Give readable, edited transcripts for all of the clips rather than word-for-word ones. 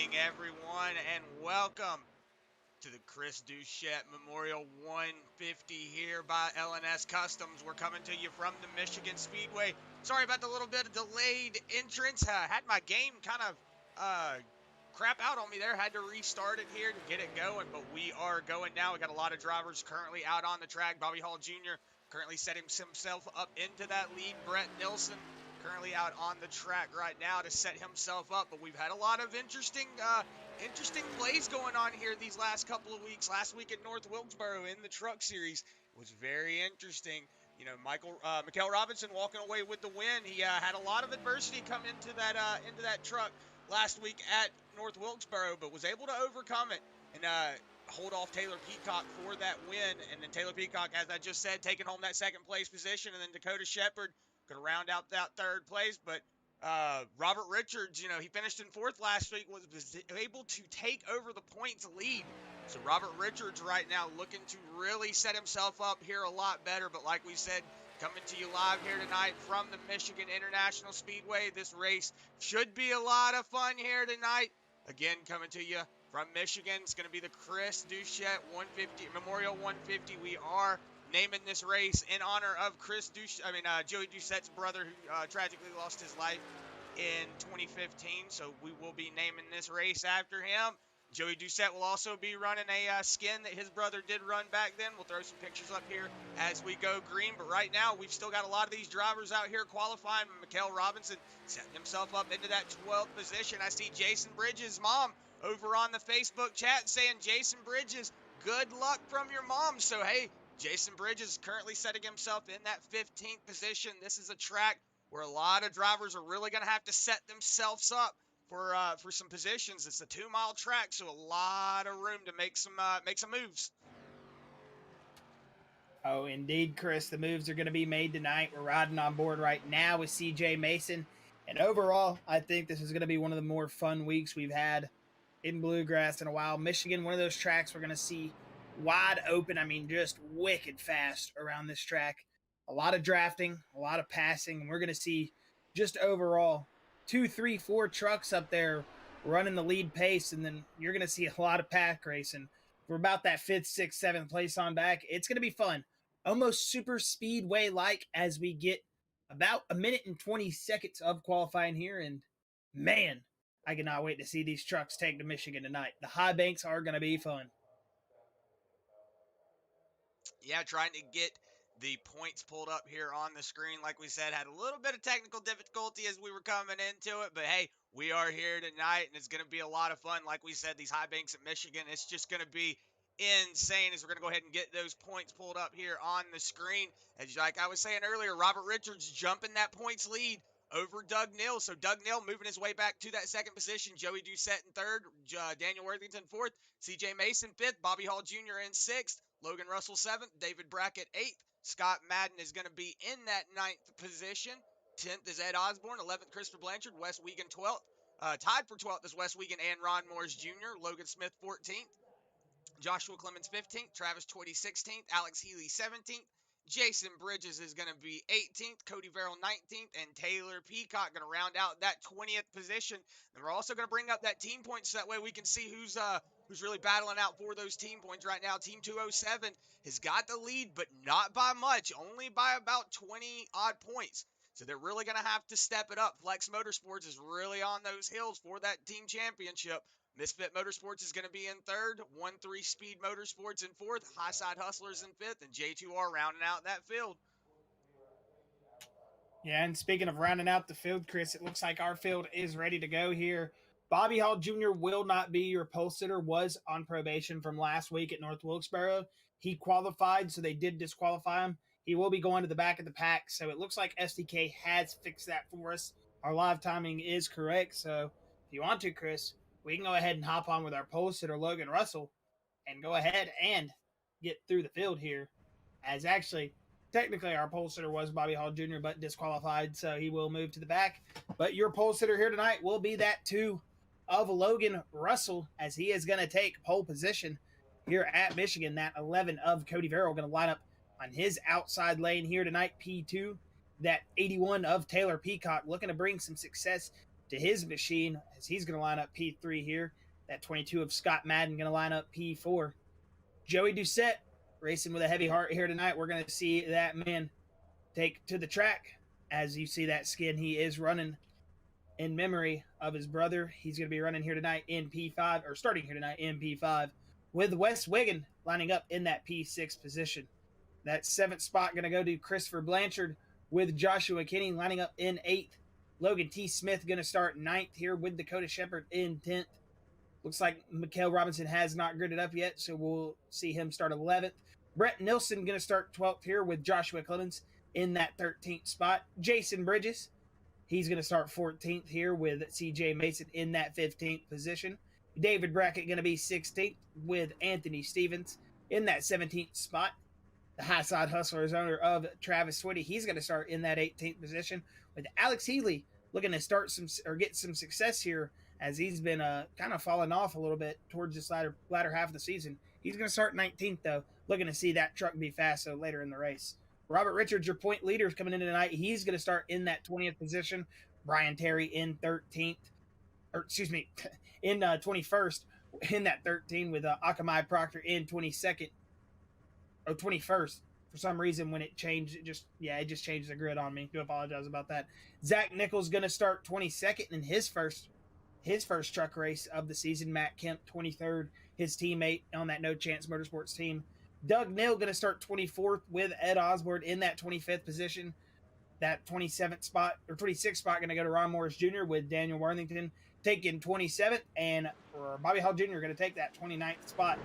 evening, everyone, and welcome to the Chris Ducette Memorial 150 here by LNS Customs. We're coming to you from the Michigan Speedway. Sorry about the little bit of delayed entrance. Had my game kind of crap out on me there. Had to restart it here to get it going, but we are going now. We got a lot of drivers currently out on the track. Bobby Hall Jr. currently setting himself up into that lead. Brett Nilsson currently out on the track right now to set himself up, but we've had a lot of interesting plays going on here these last couple of weeks. Last week at North Wilkesboro in the Truck Series was very interesting. You know, Miguel Robinson walking away with the win. He had a lot of adversity come into that truck last week at North Wilkesboro, but was able to overcome it and hold off Taylor Peacock for that win. And then Taylor Peacock, as I just said, taking home that second place position, and then Dakota Shepard could round out that third place. But Robert Richards, you know, he finished in fourth last week, was able to take over the points lead. So Robert Richards right now looking to really set himself up here a lot better. But like we said, coming to you live here tonight from the Michigan International Speedway. This race should be a lot of fun here tonight. Again, coming to you from Michigan. It's going to be the Chris Ducette 150 Memorial 150. We are naming this race in honor of Joey Ducette's brother, who tragically lost his life in 2015. So we will be naming this race after him. Joey Ducette will also be running a skin that his brother did run back then. We'll throw some pictures up here as we go green. But right now, we've still got a lot of these drivers out here qualifying. Miguel Robinson setting himself up into that 12th position. I see Jason Bridges' mom over on the Facebook chat saying, Jason Bridges, good luck from your mom. So, hey, Jason Bridges currently setting himself in that 15th position. This is a track where a lot of drivers are really going to have to set themselves up for some positions. It's a 2-mile track, so a lot of room to make some moves. Oh, indeed, Chris. The moves are going to be made tonight. We're riding on board right now with CJ Mason. And overall, I think this is going to be one of the more fun weeks we've had in Bluegrass in a while. Michigan, one of those tracks we're going to see wide open. I mean, just wicked fast around this track. A lot of drafting, a lot of passing. And we're going to see just overall 2, 3, 4 trucks up there running the lead pace. And then you're going to see a lot of pack racing. We're about that 5th, 6th, 7th place on back. It's going to be fun. Almost super speedway-like as we get about a minute and 20 seconds of qualifying here. And man, I cannot wait to see these trucks take to Michigan tonight. The high banks are going to be fun. Yeah, trying to get the points pulled up here on the screen. Like we said, had a little bit of technical difficulty as we were coming into it. But hey, we are here tonight, and it's going to be a lot of fun. Like we said, these high banks at Michigan, it's just going to be insane as we're going to go ahead and get those points pulled up here on the screen. As like I was saying earlier, Robert Richards jumping that points lead over Doug Neal. So Doug Neal moving his way back to that second position. Joey Ducette in third, Daniel Worthington fourth, CJ Mason fifth, Bobby Hall Jr. in sixth, Logan Russell seventh, David Brackett eighth, Scott Madden is going to be in that ninth position. 10th is Ed Osborne, 11th Christopher Blanchard, Wes Wiegand 12th. Tied for 12th is Wes Wiegand and Ron Morris Jr., Logan Smith 14th, Joshua Clemens 15th, Travis Twitty 16th, Alex Healy 17th, Jason Bridges is going to be 18th, Cody Verrill 19th, and Taylor Peacock going to round out that 20th position. And we're also going to bring up that team points so that way we can see who's really battling out for those team points right now. Team 207 has got the lead, but not by much, only by about 20 odd points. So they're really going to have to step it up. Flex Motorsports is really on those hills for that team championship. Misfit Motorsports is going to be in third, 1-3 Speed Motorsports in fourth, High Side Hustlers in fifth, and J2R rounding out that field. Yeah, and speaking of rounding out the field, Chris, it looks like our field is ready to go here. Bobby Hall Jr. will not be your pole sitter, was on probation from last week at North Wilkesboro. He qualified, so they did disqualify him. He will be going to the back of the pack, so it looks like SDK has fixed that for us. Our live timing is correct, so if you want to, Chris, we can go ahead and hop on with our pole sitter, Logan Russell, and go ahead and get through the field here. As actually, technically our pole sitter was Bobby Hall Jr., but disqualified, so he will move to the back. But your pole sitter here tonight will be that 2 of Logan Russell, as he is going to take pole position here at Michigan. That 11 of Cody Verrill going to line up on his outside lane here tonight, P2. That 81 of Taylor Peacock looking to bring some success to his machine as he's going to line up P3 here. That 22 of Scott Madden going to line up P4. Joey Ducette racing with a heavy heart here tonight. We're going to see that man take to the track. As you see that skin, he is running in memory of his brother. He's going to be running here tonight in P5, or starting here tonight in P5, with Wes Wiggin lining up in that P6 position. That 7th spot going to go to Christopher Blanchard, with Joshua Kinney lining up in 8th. Logan T. Smith going to start 9th here with Dakota Shepard in 10th. Looks like Miguel Robinson has not gridded up yet, so we'll see him start 11th. Brett Nilsson going to start 12th here with Joshua Clemens in that 13th spot. Jason Bridges, he's going to start 14th here with CJ Mason in that 15th position. David Brackett going to be 16th with Anthony Stevens in that 17th spot. The High Side Hustlers owner of Travis Switty, he's going to start in that 18th position with Alex Healy looking to start some or get some success here as he's been kind of falling off a little bit towards this latter half of the season. He's going to start 19th though, looking to see that truck be fast so later in the race. Robert Richards, your point leader, is coming in tonight. He's going to start in that 20th position. Brian Terry in 13th, or excuse me, in 21st in that 13 with Akamai Proctor in 22nd. 21st. For some reason, when it changed, it just changed the grid on me. Do apologize about that. Zach Nichols going to start 22nd in his first truck race of the season. Matt Kemp 23rd, his teammate on that No Chance Motorsports team. Doug Neal going to start 24th with Ed Osborne in that 25th position. That 27th spot or 26th spot going to go to Ron Morris Jr. with Daniel Worthington taking 27th, and Bobby Hall Jr. going to take that 29th spot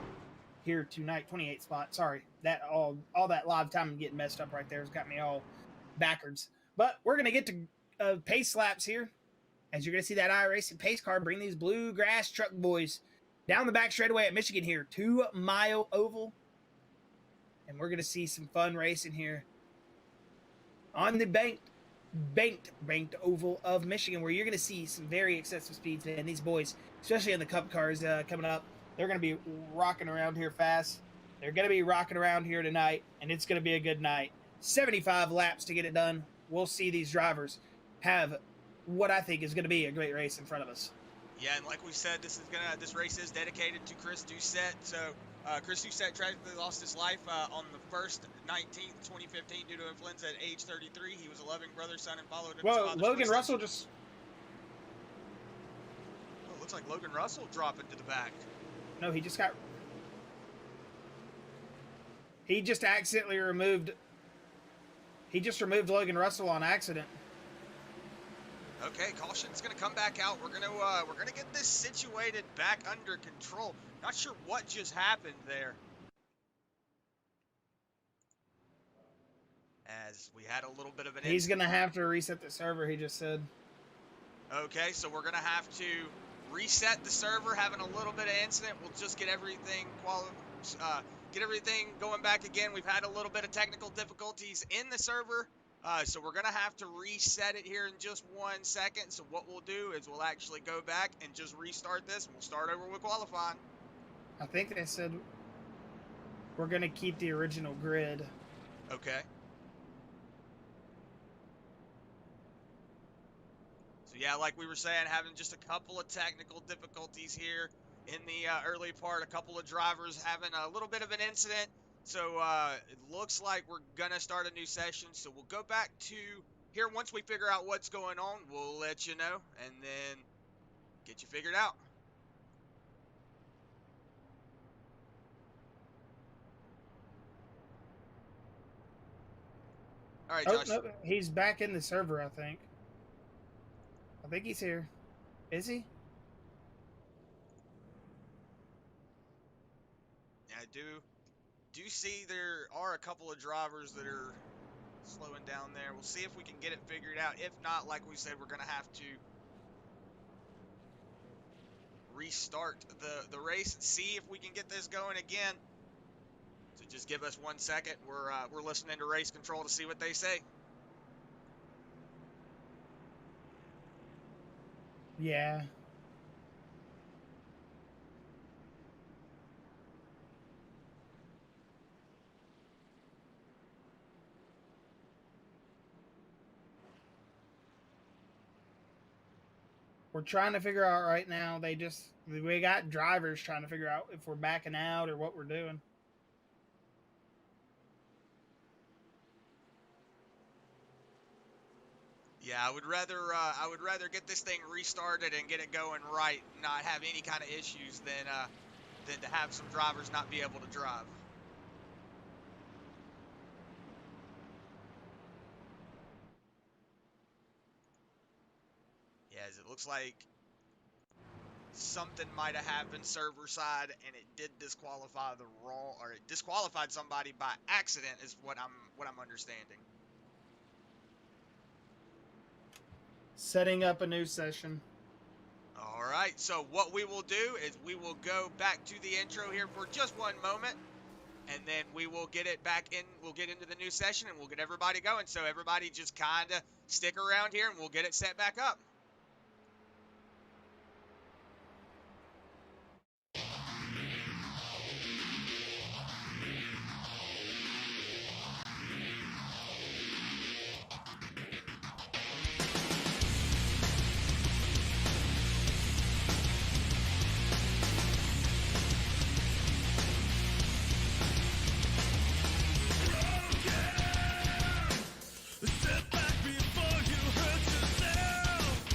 here tonight. 28th spot. Sorry, that all that live time getting messed up right there has got me all backwards. But we're going to get to pace laps here, as you're going to see that iRacing pace car bring these Bluegrass truck boys down the back straightaway at Michigan here, 2 Mile Oval. And we're going to see some fun racing here on the banked oval of Michigan, where you're going to see some very excessive speeds. And these boys, especially in the Cup cars coming up, they're going to be rocking around here fast. They're going to be rocking around here tonight, and it's going to be a good night. 75 laps to get it done. We'll see these drivers have what I think is going to be a great race in front of us. Yeah, and like we said, this race is dedicated to Chris Ducette. So Chris Ducette tragically lost his life on the 1st, 19th, 2015 due to influenza at age 33. He was a loving brother, son, and followed in his father's Logan footsteps. Russell just... Oh, it looks like Logan Russell dropping to the back. No, he just accidentally removed... He just removed Logan Russell on accident. Okay, caution's gonna come back out. We're gonna get this situated back under control. Not sure what just happened there. As we had a little bit of an He's gonna have to reset the server, he just said. Okay, so we're gonna have to reset the server, having a little bit of incident. We'll just get everything going back again. We've had a little bit of technical difficulties in the server. So we're going to have to reset it here in just 1 second. So what we'll do is we'll actually go back and just restart this, and we'll start over with qualifying. I think they said we're going to keep the original grid. Okay. So yeah, like we were saying, having just a couple of technical difficulties here in the early part. A couple of drivers having a little bit of an incident. So it looks like we're going to start a new session. So we'll go back to here. Once we figure out what's going on, we'll let you know and then get you figured out. All right, Josh. No, he's back in the server, I think. I think he's here. Is he? Yeah, I do see there are a couple of drivers that are slowing down there. We'll see if we can get it figured out. If not, like we said, we're going to have to restart the race and see if we can get this going again. So just give us 1 second. We're listening to race control to see what they say. Yeah. We're trying to figure out right now. We got drivers trying to figure out if we're backing out or what we're doing. Yeah, I would rather get this thing restarted and get it going right, not have any kind of issues than to have some drivers not be able to drive. Yes, it looks like something might have happened server side, and it did disqualify it disqualified somebody by accident, is what I'm understanding. Setting up a new session. All right, so what we will do is we will go back to the intro here for just one moment, and then we will get it back in. We'll get into the new session, and we'll get everybody going. So everybody just kind of stick around here, and we'll get it set back up. Step back before you hurt yourself.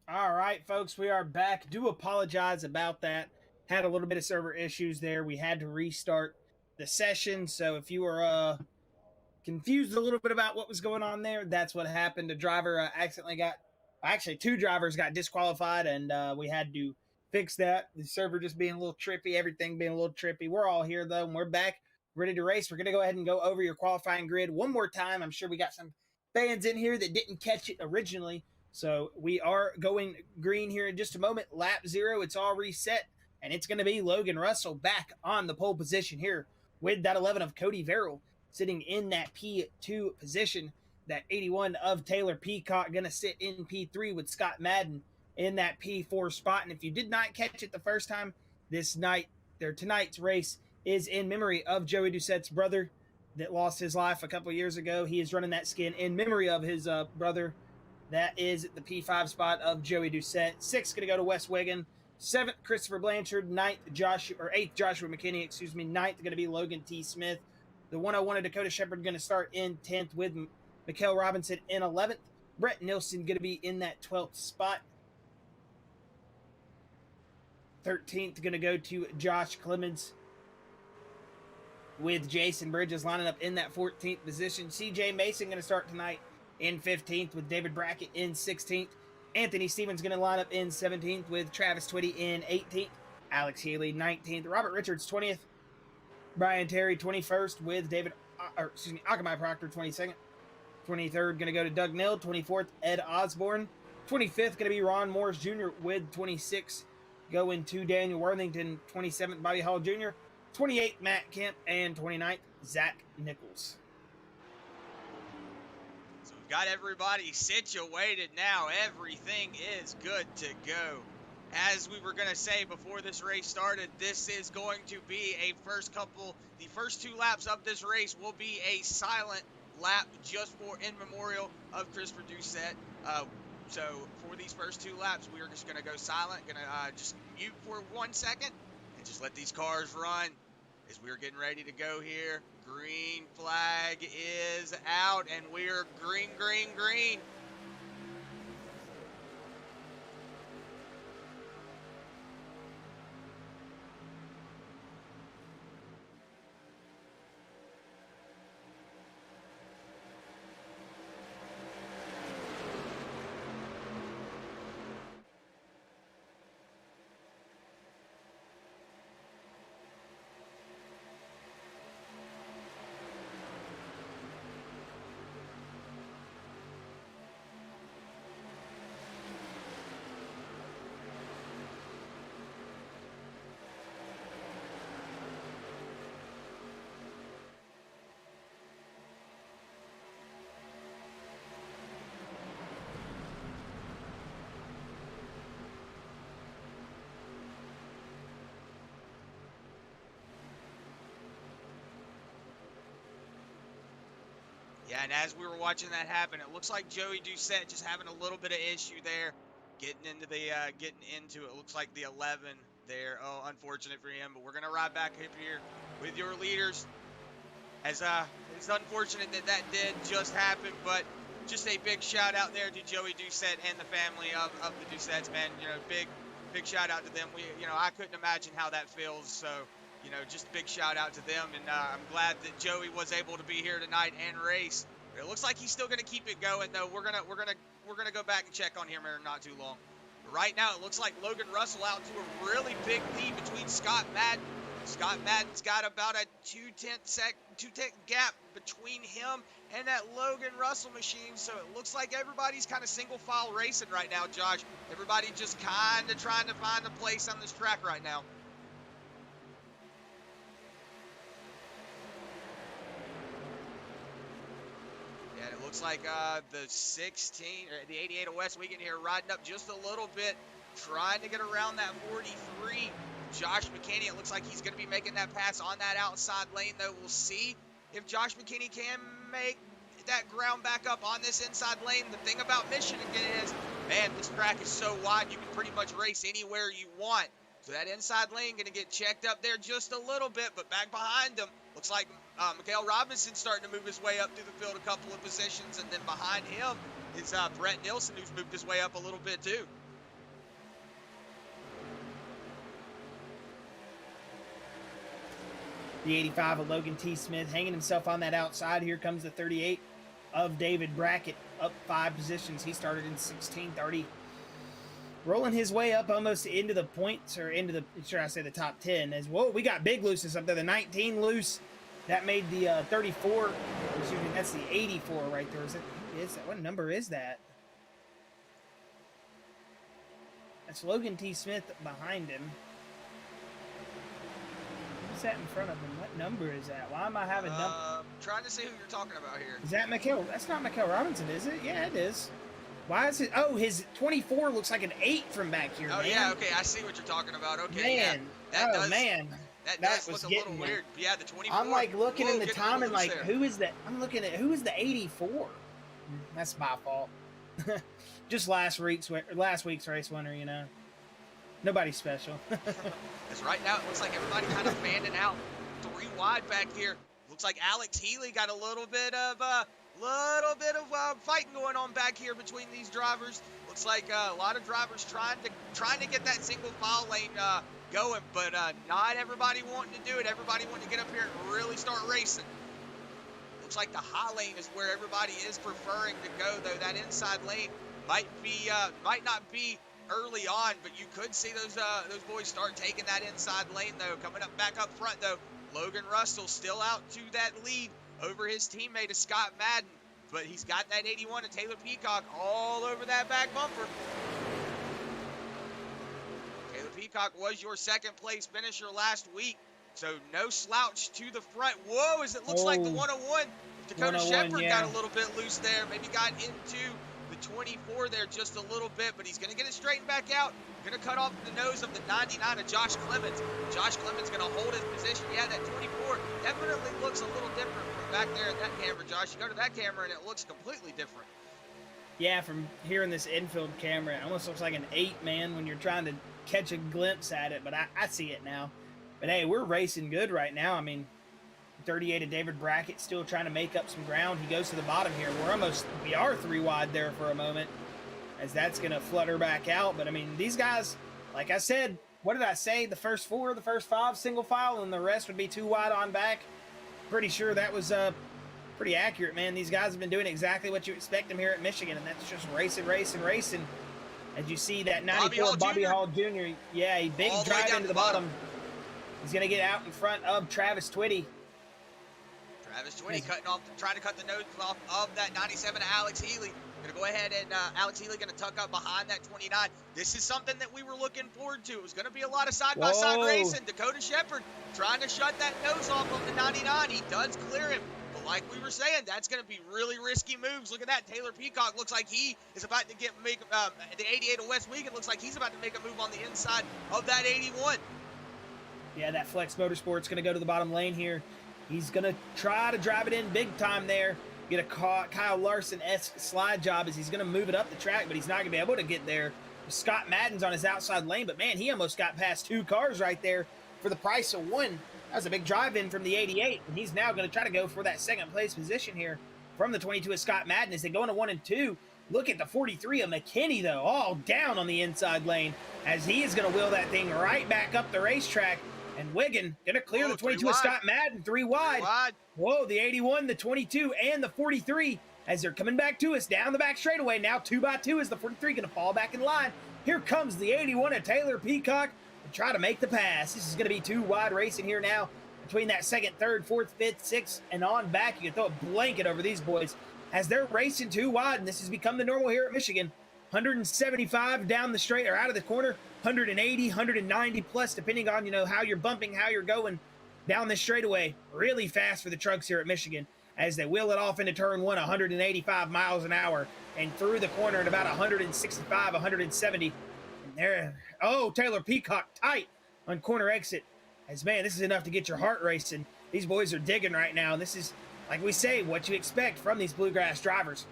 All right, folks, we are back. Do apologize about that. Had a little bit of server issues there. We had to restart the session. So if you were confused a little bit about what was going on there, that's what happened. A driver accidentally got, actually, two drivers got disqualified, and we had to fix that. The server just being a little trippy, everything being a little trippy. We're all here, though, and we're back ready to race. We're going to go ahead and go over your qualifying grid one more time. I'm sure we got some fans in here that didn't catch it originally. So we are going green here in just a moment. Lap 0, it's all reset, and it's going to be Logan Russell back on the pole position here with that 11 of Cody Verrill sitting in that P2 position. That 81 of Taylor Peacock going to sit in P3 with Scott Madden in that P4 spot. And if you did not catch it the first time, tonight's race is in memory of Joey Ducette's brother that lost his life a couple years ago. He is running that skin in memory of his brother. That is the P5 spot of Joey Ducette. 6 going to go to Wes Wiggin. 7th, Christopher Blanchard. 8th, Joshua McKinney, 9th going to be Logan T. Smith. The 101 of Dakota Shepard going to start in 10th with Miguel Robinson in 11th. Brett Nilsson going to be in that 12th spot. 13th going to go to Josh Clemens with Jason Bridges lining up in that 14th position. CJ Mason going to start tonight in 15th with David Brackett in 16th. Anthony Stevens going to line up in 17th with Travis Twitty in 18th. Alex Healy 19th. Robert Richards 20th. Brian Terry 21st with Akamai Proctor 22nd. 23rd going to go to Doug Nill. 24th, Ed Osborne. 25th going to be Ron Morris Jr. with 26. Going to Daniel Worthington. 27th, Bobby Hall Jr. 28th, Matt Kemp. And 29th, Zach Nichols. So we've got everybody situated now. Everything is good to go. As we were going to say before this race started, this is going to be the first 2 laps of this race will be a silent lap just in memorial of Christopher Ducette. So for these first 2 laps, we are just going to go silent, going to just mute for 1 second and just let these cars run as we're getting ready to go here. Green flag is out and we're green, green, green. Yeah, and as we were watching that happen, it looks like Joey Ducette just having a little bit of issue there, getting into it. Looks like the 11 there. Oh, unfortunate for him, but we're gonna ride back up here with your leaders. As it's unfortunate that did just happen, but just a big shout out there to Joey Ducette and the family of the Ducettes, man. You know, big shout out to them. I couldn't imagine how that feels. So, just a big shout out to them, and I'm glad that Joey was able to be here tonight and race. But it looks like he's still gonna keep it going, though. We're gonna go back and check on him here in not too long. But right now, it looks like Logan Russell out to a really big lead between Scott Madden. Scott Madden's got about a 2/10 gap between him and that Logan Russell machine. So it looks like everybody's kind of single file racing right now, Josh. Everybody just kind of trying to find a place on this track right now. Yeah, it looks like the 88 of West Wiggin here riding up just a little bit, trying to get around that 43. Josh McKinney, it looks like he's going to be making that pass on that outside lane, though. We'll see if Josh McKinney can make that ground back up on this inside lane. The thing about Michigan is, man, this track is so wide, you can pretty much race anywhere you want. So that inside lane going to get checked up there just a little bit, but back behind him, looks like Miguel Robinson starting to move his way up through the field a couple of positions, and then behind him is Brett Nilsson, who's moved his way up a little bit too. The 85 of Logan T. Smith hanging himself on that outside. Here comes the 38 of David Brackett, up 5 positions. He started in 16:30. Rolling his way up almost into the points, or into the, should I say, the top 10. As whoa, we got big looses up there. The 19 loose. That made the 34. Excuse me, that's the 84 right there. What number is that? That's Logan T. Smith behind him. Who's that in front of him? What number is that? Why am I having trying to see who you're talking about here. Is that Miguel? That's not Miguel Robinson, is it? Yeah, it is. Why is it? Oh, his 24 looks like an 8 from back here, man. Yeah, okay. I see what you're talking about. Okay, man. Yeah. That does look a little weird. Yeah, the 24. I'm like looking in the time and like, who is that? I'm looking at who is the 84? That's my fault. Just last week's race winner, you know. Nobody special. Because right now it looks like everybody kind of fanning out 3 wide back here. Looks like Alex Healy got a little bit of fighting going on back here between these drivers. Looks like a lot of drivers trying to get that single file lane going, but not everybody wanting to do it. Everybody wanting to get up here and really start racing. Looks like the high lane is where everybody is preferring to go, though. That inside lane might not be early on, but you could see those boys start taking that inside lane, though. Coming up back up front, though, Logan Russell still out to that lead over his teammate of Scott Madden, but he's got that 81 of Taylor Peacock all over that back bumper. Taylor Peacock was your second place finisher last week, so no slouch to the front. Whoa, as it looks like the 101, Dakota Shepherd got a little bit loose there, maybe got into the 24 there just a little bit, but he's going to get it straightened back out. Going to cut off the nose of the 99 of Josh Clemens. Josh Clemens going to hold his position. Yeah, that 24 definitely looks a little different from back there at that camera, Josh. You go to that camera and it looks completely different. Yeah, from here in this infield camera, it almost looks like an 8, man, when you're trying to catch a glimpse at it, but I see it now. But hey, we're racing good right now. I mean, 38 of David Brackett still trying to make up some ground. He goes to the bottom here. We are 3 wide there for a moment, as that's going to flutter back out. But I mean, these guys, like I said, what did I say? The first 4, the first 5 single file, and the rest would be 2 wide on back. Pretty sure that was pretty accurate, man. These guys have been doing exactly what you expect them here at Michigan, and that's just racing. As you see that 94 Bobby Hall Jr. Yeah, a big drive into the bottom. He's going to get out in front of Travis Twitty. Travis Twitty trying to cut the nose off of that 97 of Alex Healy. Going to go ahead and Alex Healy going to tuck up behind that 29. This is something that we were looking forward to. It was going to be a lot of side-by-side racing. Dakota Shepherd trying to shut that nose off of the 99. He does clear him. But like we were saying, that's going to be really risky moves. Look at that. Taylor Peacock looks like he is about to make the 88 of West Wigan looks like he's about to make a move on the inside of that 81. Yeah, that Flex Motorsport's going to go to the bottom lane here. He's going to try to drive it in big time there. Get a Kyle Larson-esque slide job as he's going to move it up the track, but he's not going to be able to get there. Scott Madden's on his outside lane, but man, he almost got past 2 cars right there for the price of 1. That was a big drive-in from the 88, and he's now going to try to go for that second place position here from the 22 of Scott Madden as they go into 1 and 2. Look at the 43 of McKinney, though, all down on the inside lane as he is going to wheel that thing right back up the racetrack. And Wigan going to clear the 22 of Scott Madden, 3 wide. Whoa, the 81, the 22, and the 43 as they're coming back to us down the back straightaway. Now 2 by 2 is the 43 going to fall back in line. Here comes the 81 of Taylor Peacock to try to make the pass. This is going to be 2 wide racing here now between that 2nd, 3rd, 4th, 5th, 6th, and on back. You can throw a blanket over these boys as they're racing 2 wide, and this has become the normal here at Michigan. 175 down the straight or out of the corner, 180, 190 plus, depending on, how you're bumping, how you're going down this straightaway. Really fast for the trucks here at Michigan as they wheel it off into turn 1, 185 miles an hour, and through the corner at about 165, 170. And there, Taylor Peacock tight on corner exit. As, man, this is enough to get your heart racing. These boys are digging right now, and this is, like we say, what you expect from these Bluegrass drivers.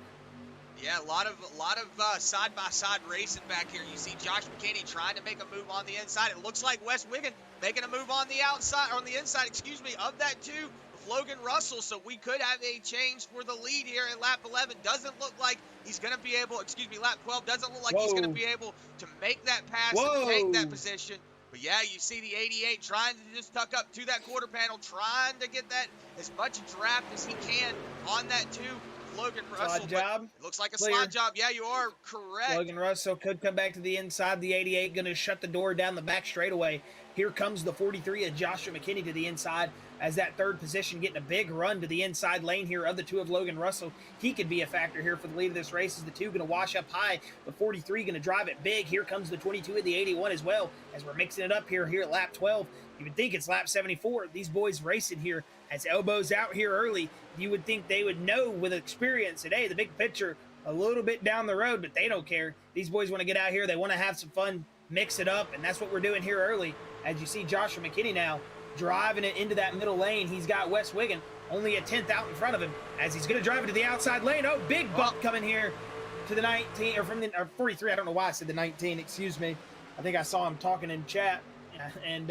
Yeah, a lot of side-by-side racing back here. You see Josh McKinney trying to make a move on the inside. It looks like West Wigan making a move on the inside, of that 2 with Logan Russell. So we could have a change for the lead here in lap 11. Doesn't look like he's going to be able, lap 12 doesn't look like he's going to be able to make that pass and take that position. But yeah, you see the 88 trying to just tuck up to that quarter panel, trying to get that as much draft as he can on that two. Logan Russell. Slide job. It looks like a Clear. slide job. Yeah, you are correct. Logan Russell could come back to the inside. The 88 going to shut the door down the back straightaway. Here comes the 43 of Joshua McKinney to the inside as that third position getting a big run to the inside lane here of the two of Logan Russell. He could be a factor here for the lead of this race as the two going to wash up high. The 43 going to drive it big. Here comes the 22 of the 81 as well as we're mixing it up here at lap 12. You would think it's lap 74. These boys racing here as elbows out here early. You would think they would know with experience that, hey, the big picture a little bit down the road, but they don't care. These boys want to get out here. They want to have some fun, mix it up, and that's what we're doing here early. As you see Joshua McKinney now driving it into that middle lane. He's got Wes Wiggin only a 10th out in front of him as he's going to drive it to the outside lane. Oh, big bump coming here to the 19, or from the 43. I don't know why I said the 19. Excuse me. I think I saw him talking in chat. And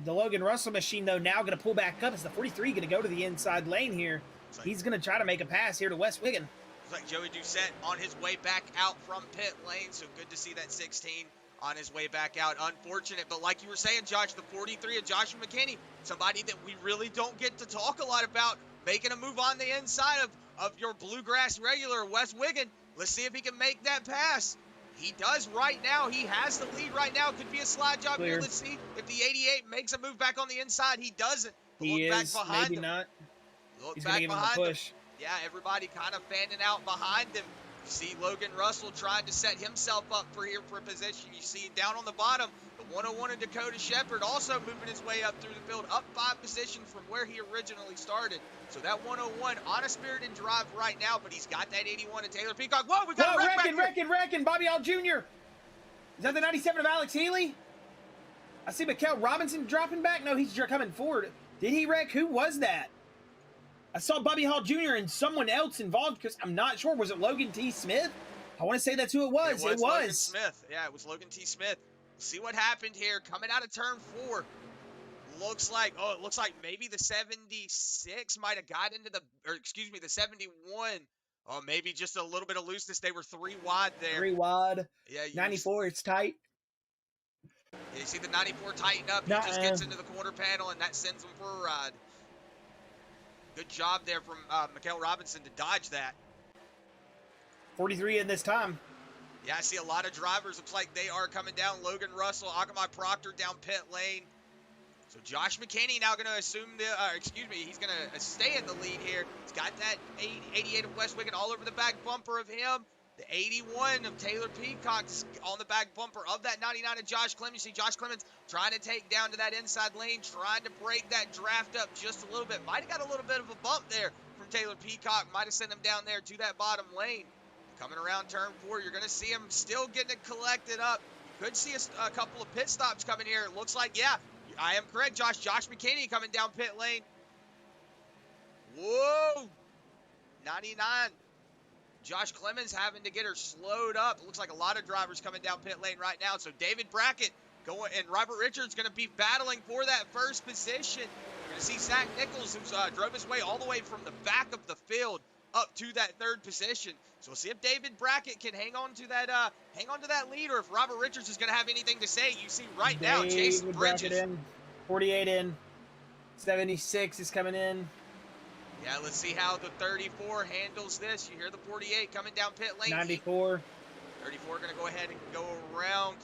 the Logan Russell machine, though, now going to pull back up as the 43 going to go to the inside lane here. He's going to try to make a pass here to Wes Wiggin. Looks like Joey Ducette on his way back out from pit lane, so good to see that 16 on his way back out. Unfortunate, but like you were saying, Josh, the 43 of Joshua McKinney, somebody that we really don't get to talk a lot about, making a move on the inside of your Bluegrass regular, Wes Wiggin. Let's see if he can make that pass. He does right now. He has the lead right now. Could be a slide job here. Let's see if the 88 makes a move back on the inside. He doesn't. He is, maybe not. He's going to give him a push. Yeah, everybody kind of fanning out behind him. You see Logan Russell trying to set himself up for position. You see down on the bottom, the 101 of Dakota Shepard also moving his way up through the field, up 5 positions from where he originally started. So that 101 on a spirited drive right now, but he's got that 81 of Taylor Peacock. Whoa, we got a wrecking, Bobby Hall Jr. Is that the 97 of Alex Healy? I see Miguel Robinson dropping back. No, he's coming forward. Did he wreck? Who was that? I saw Bobby Hall Jr. and someone else involved because I'm not sure. Was it Logan T. Smith? I want to say that's who it was. It was Logan Smith. Yeah, it was Logan T. Smith. We'll see what happened here. Coming out of turn 4. Looks like maybe the 76 might have got into the, or excuse me, the 71. Oh, maybe just a little bit of looseness. They were 3 wide there. 3 wide. Yeah, 94, it's tight. Yeah, you see the 94 tighten up. He just gets into the quarter panel, and that sends him for a ride. Good job there from Miguel Robinson to dodge that. 43 in this time. Yeah, I see a lot of drivers. Looks like they are coming down. Logan Russell, Akamai Proctor down pit lane. So Josh McKinney now going to assume he's going to stay in the lead here. He's got that 88 of Wes Wiggin all over the back bumper of him. The 81 of Taylor Peacock's on the back bumper of that 99 of Josh Clemens. You see Josh Clemens trying to take down to that inside lane, trying to break that draft up just a little bit. Might have got a little bit of a bump there from Taylor Peacock. Might have sent him down there to that bottom lane. Coming around turn 4, you're going to see him still getting it collected up. You could see a couple of pit stops coming here. It looks like, yeah, I am correct, Josh. Josh McKinney coming down pit lane. Whoa! 99. Josh Clemens having to get her slowed up. It looks like a lot of drivers coming down pit lane right now. So David Brackett going, and Robert Richards going to be battling for that first position. You're going to see Zach Nichols, who drove his way all the way from the back of the field up to that third position. So we'll see if David Brackett can hang on to that lead, or if Robert Richards is going to have anything to say. You see right now, Jason Bridges. In, 48 in, 76 is coming in. Yeah, let's see how the 34 handles this. You hear the 48 coming down pit lane. 94. 34 going to go ahead and go around.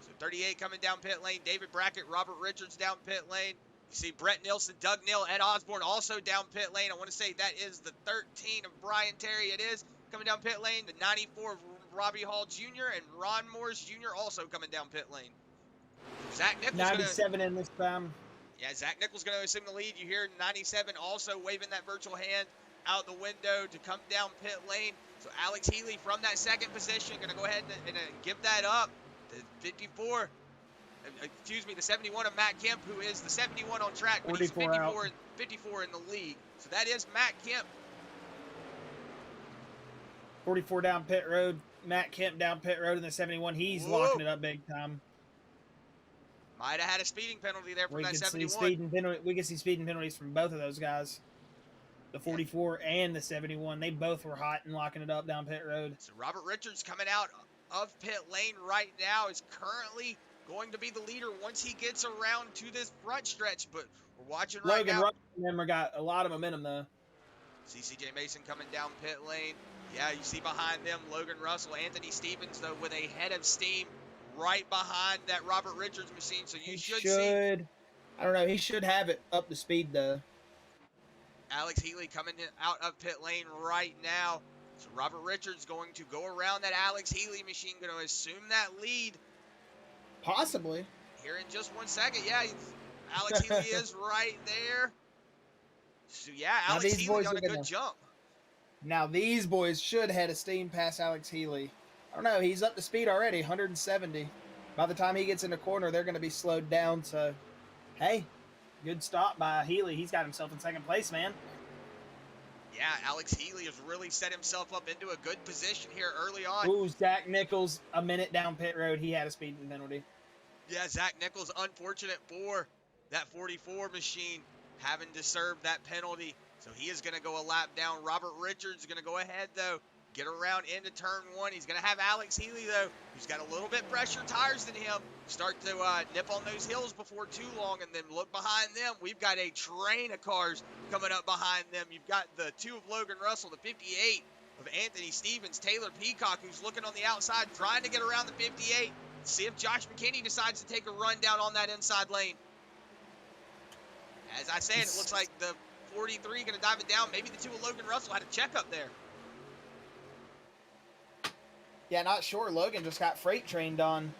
So 38 coming down pit lane. David Brackett, Robert Richards down pit lane. You see Brett Nilsson, Doug Neal, Ed Osborne also down pit lane. I want to say that is the 13 of Brian Terry. It is coming down pit lane. The 94 of Robbie Hall Jr. and Ron Morris Jr. also coming down pit lane. Zach Nichols 97 in this time. Yeah, Zach Nichols going to assume the lead. You hear 97 also waving that virtual hand out the window to come down pit lane. So Alex Healy from that second position going to go ahead and give that up to 54. Excuse me, the 71 of Matt Kemp, who is the 71 on track, but he's 54 in the league. So that is Matt Kemp. 44 down pit road. Matt Kemp down pit road in the 71. He's locking it up big time. Might have had a speeding penalty there from that 71. We can see speeding penalties from both of those guys. The 44 and the 71. They both were hot and locking it up down pit road. So Robert Richards coming out of pit lane right now is currently going to be the leader once he gets around to this front stretch. But we're watching right Logan now. Russell and them got a lot of momentum, though. See CJ Mason coming down pit lane. Yeah, you see behind them Logan Russell, Anthony Stevens, though, with a head of steam right behind that Robert Richards machine. So you should see I don't know. He should have it up to speed, though. Alex Healy coming out of pit lane right now. So Robert Richards going to go around that Alex Healy machine, going to assume that lead. Possibly. Here in just 1 second. Yeah, Alex Healy is right there. So, yeah, Alex Healy on a good jump. Now, these boys should head a steam past Alex Healy. I don't know. He's up to speed already, 170. By the time he gets in the corner, they're going to be slowed down. So, hey, good stop by Healy. He's got himself in second place, man. Yeah, Alex Healy has really set himself up into a good position here early on. Ooh, Zach Nichols, a minute down pit road. He had a speeding penalty. Yeah, Zach Nichols, unfortunate for that 44 machine having to serve that penalty. So he is going to go a lap down. Robert Richards is going to go ahead, though, get around into turn one. He's going to have Alex Healy, though, who's got a little bit fresher tires than him, start to nip on those hills before too long, and then look behind them. We've got a train of cars coming up behind them. You've got the 2 of Logan Russell, the 58 of Anthony Stevens, Taylor Peacock, who's looking on the outside, trying to get around the 58. See if Josh McKinney decides to take a run down on that inside lane. As I said, it looks like the 43 going to dive it down. Maybe the 2 of Logan Russell had a checkup there. Yeah, not sure. Logan just got freight trained on.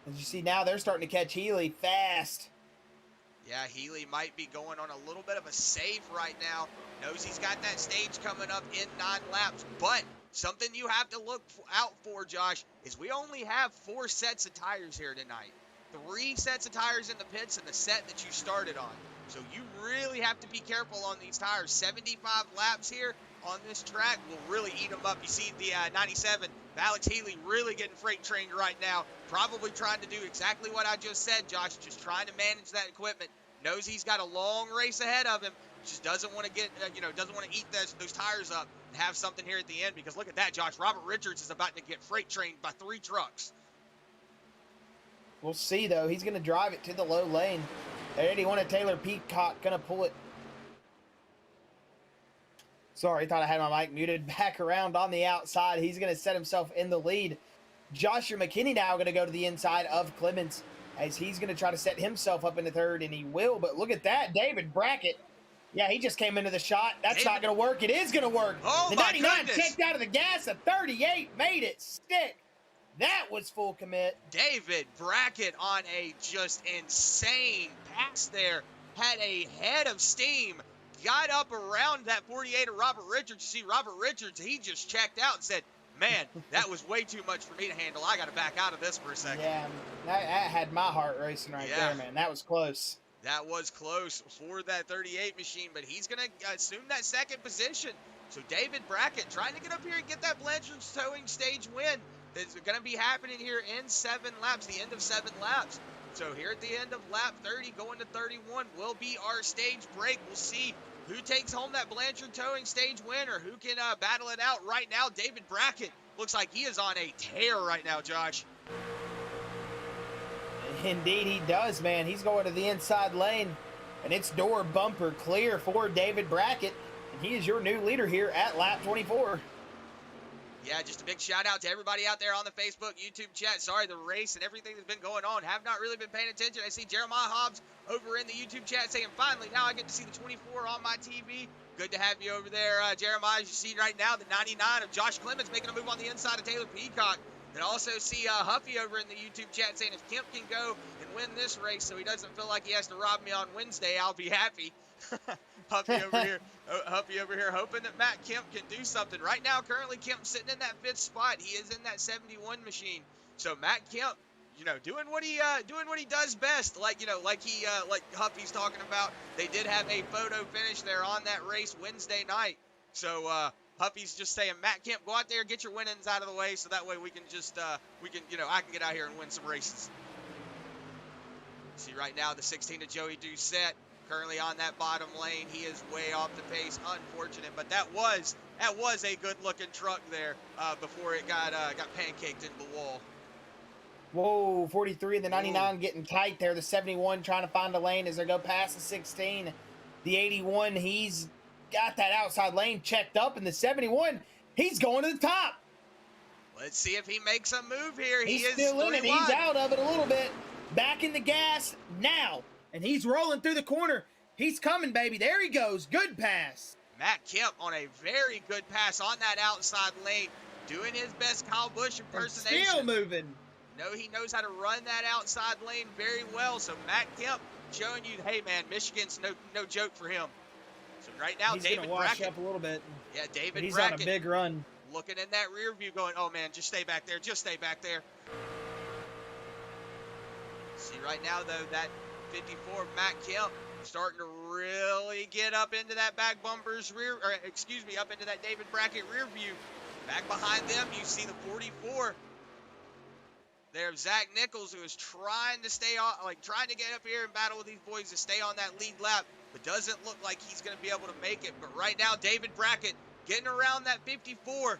As you see now, they're starting to catch Healy fast. Yeah, Healy might be going on a little bit of a save right now. Knows he's got that stage coming up in 9 laps. But something you have to look out for, Josh, is we only have 4 sets of tires here tonight. 3 sets of tires in the pits and the set that you started on. So you really have to be careful on these tires. 75 laps here on this track will really eat them up. You see the 97, Alex Healy really getting freight trained right now. Probably trying to do exactly what I just said, Josh. Just trying to manage that equipment. Knows he's got a long race ahead of him. Just doesn't want to get, doesn't want to eat those tires up and have something here at the end. Because look at that, Josh. Robert Richards is about to get freight trained by 3 trucks. We'll see, though. He's going to drive it to the low lane. 81 of Taylor Peacock going to pull it. Sorry, thought I had my mic muted. Back around on the outside. He's going to set himself in the lead. Joshua McKinney now going to go to the inside of Clemens as he's going to try to set himself up in the third, and he will. But look at that, David Brackett. Yeah, he just came into the shot. That's not going to work. It is going to work. Oh, the 99 checked out of the gas. The 38 made it stick. That was full commit. David Brackett on a just insane pass there. Had a head of steam. Got up around that 48 of Robert Richards. You see Robert Richards, he just checked out and said, man, that was way too much for me to handle. I got to back out of this for a second. Yeah, that had my heart racing right there, man. That was close. That was close for that 38 machine, but he's going to assume that second position. So David Brackett trying to get up here and get that Blanchard's towing stage win. That's going to be happening here in 7 laps, the end of 7 laps. So here at the end of lap 30, going to 31, will be our stage break. We'll see who takes home that Blanchard towing stage win or who can battle it out right now. David Brackett looks like he is on a tear right now, Josh. Indeed he does, man. He's going to the inside lane, and it's door bumper clear for David Brackett, and he is your new leader here at lap 24. Yeah, just a big shout out to everybody out there on the Facebook, YouTube chat. Sorry, the race and everything that's been going on. Have not really been paying attention. I see Jeremiah Hobbs over in the YouTube chat saying, finally, now I get to see the 24 on my TV. Good to have you over there, Jeremiah. As you see right now, the 99 of Josh Clemens making a move on the inside of Taylor Peacock. And also see Huffy over in the YouTube chat saying, if Kemp can go and win this race so he doesn't feel like he has to rob me on Wednesday, I'll be happy. Huffy over here hoping that Matt Kemp can do something. Right now, currently, Kemp's sitting in that 5th spot. He is in that 71 machine. So Matt Kemp, doing what he does best. Like Huffy's talking about. They did have a photo finish there on that race Wednesday night. So Huffy's just saying, Matt Kemp, go out there, get your win-ins out of the way, so that way we can just I can get out here and win some races. See right now the 16 of Joey Ducette currently on that bottom lane. He is way off the pace. Unfortunate, but that was a good-looking truck there before it got pancaked into the wall. Whoa, 43 and the 99 getting tight there. The 71 trying to find a lane as they go past the 16. The 81, he's got that outside lane checked up, and the 71, he's going to the top. Let's see if he makes a move here. He's still in it. He's out of it a little bit. Back in the gas now, and he's rolling through the corner. He's coming, baby. There he goes. Good pass. Matt Kemp on a very good pass on that outside lane, doing his best Kyle Busch impersonation. Still moving. No, he knows how to run that outside lane very well. So Matt Kemp showing you, hey man, Michigan's no joke for him. So right now, he's David gonna wash Brackett up a little bit. Yeah, David he's Brackett on a big run. Looking in that rear view, going, oh man, just stay back there, just stay back there. See right now though, that 54 Matt Kemp starting to really get up into that back bumper's up into that David Brackett rear view. Back behind them, you see the 44. There, Zach Nichols, who is trying to stay on, trying to get up here and battle with these boys to stay on that lead lap, but doesn't look like he's going to be able to make it. But right now, David Brackett getting around that 54.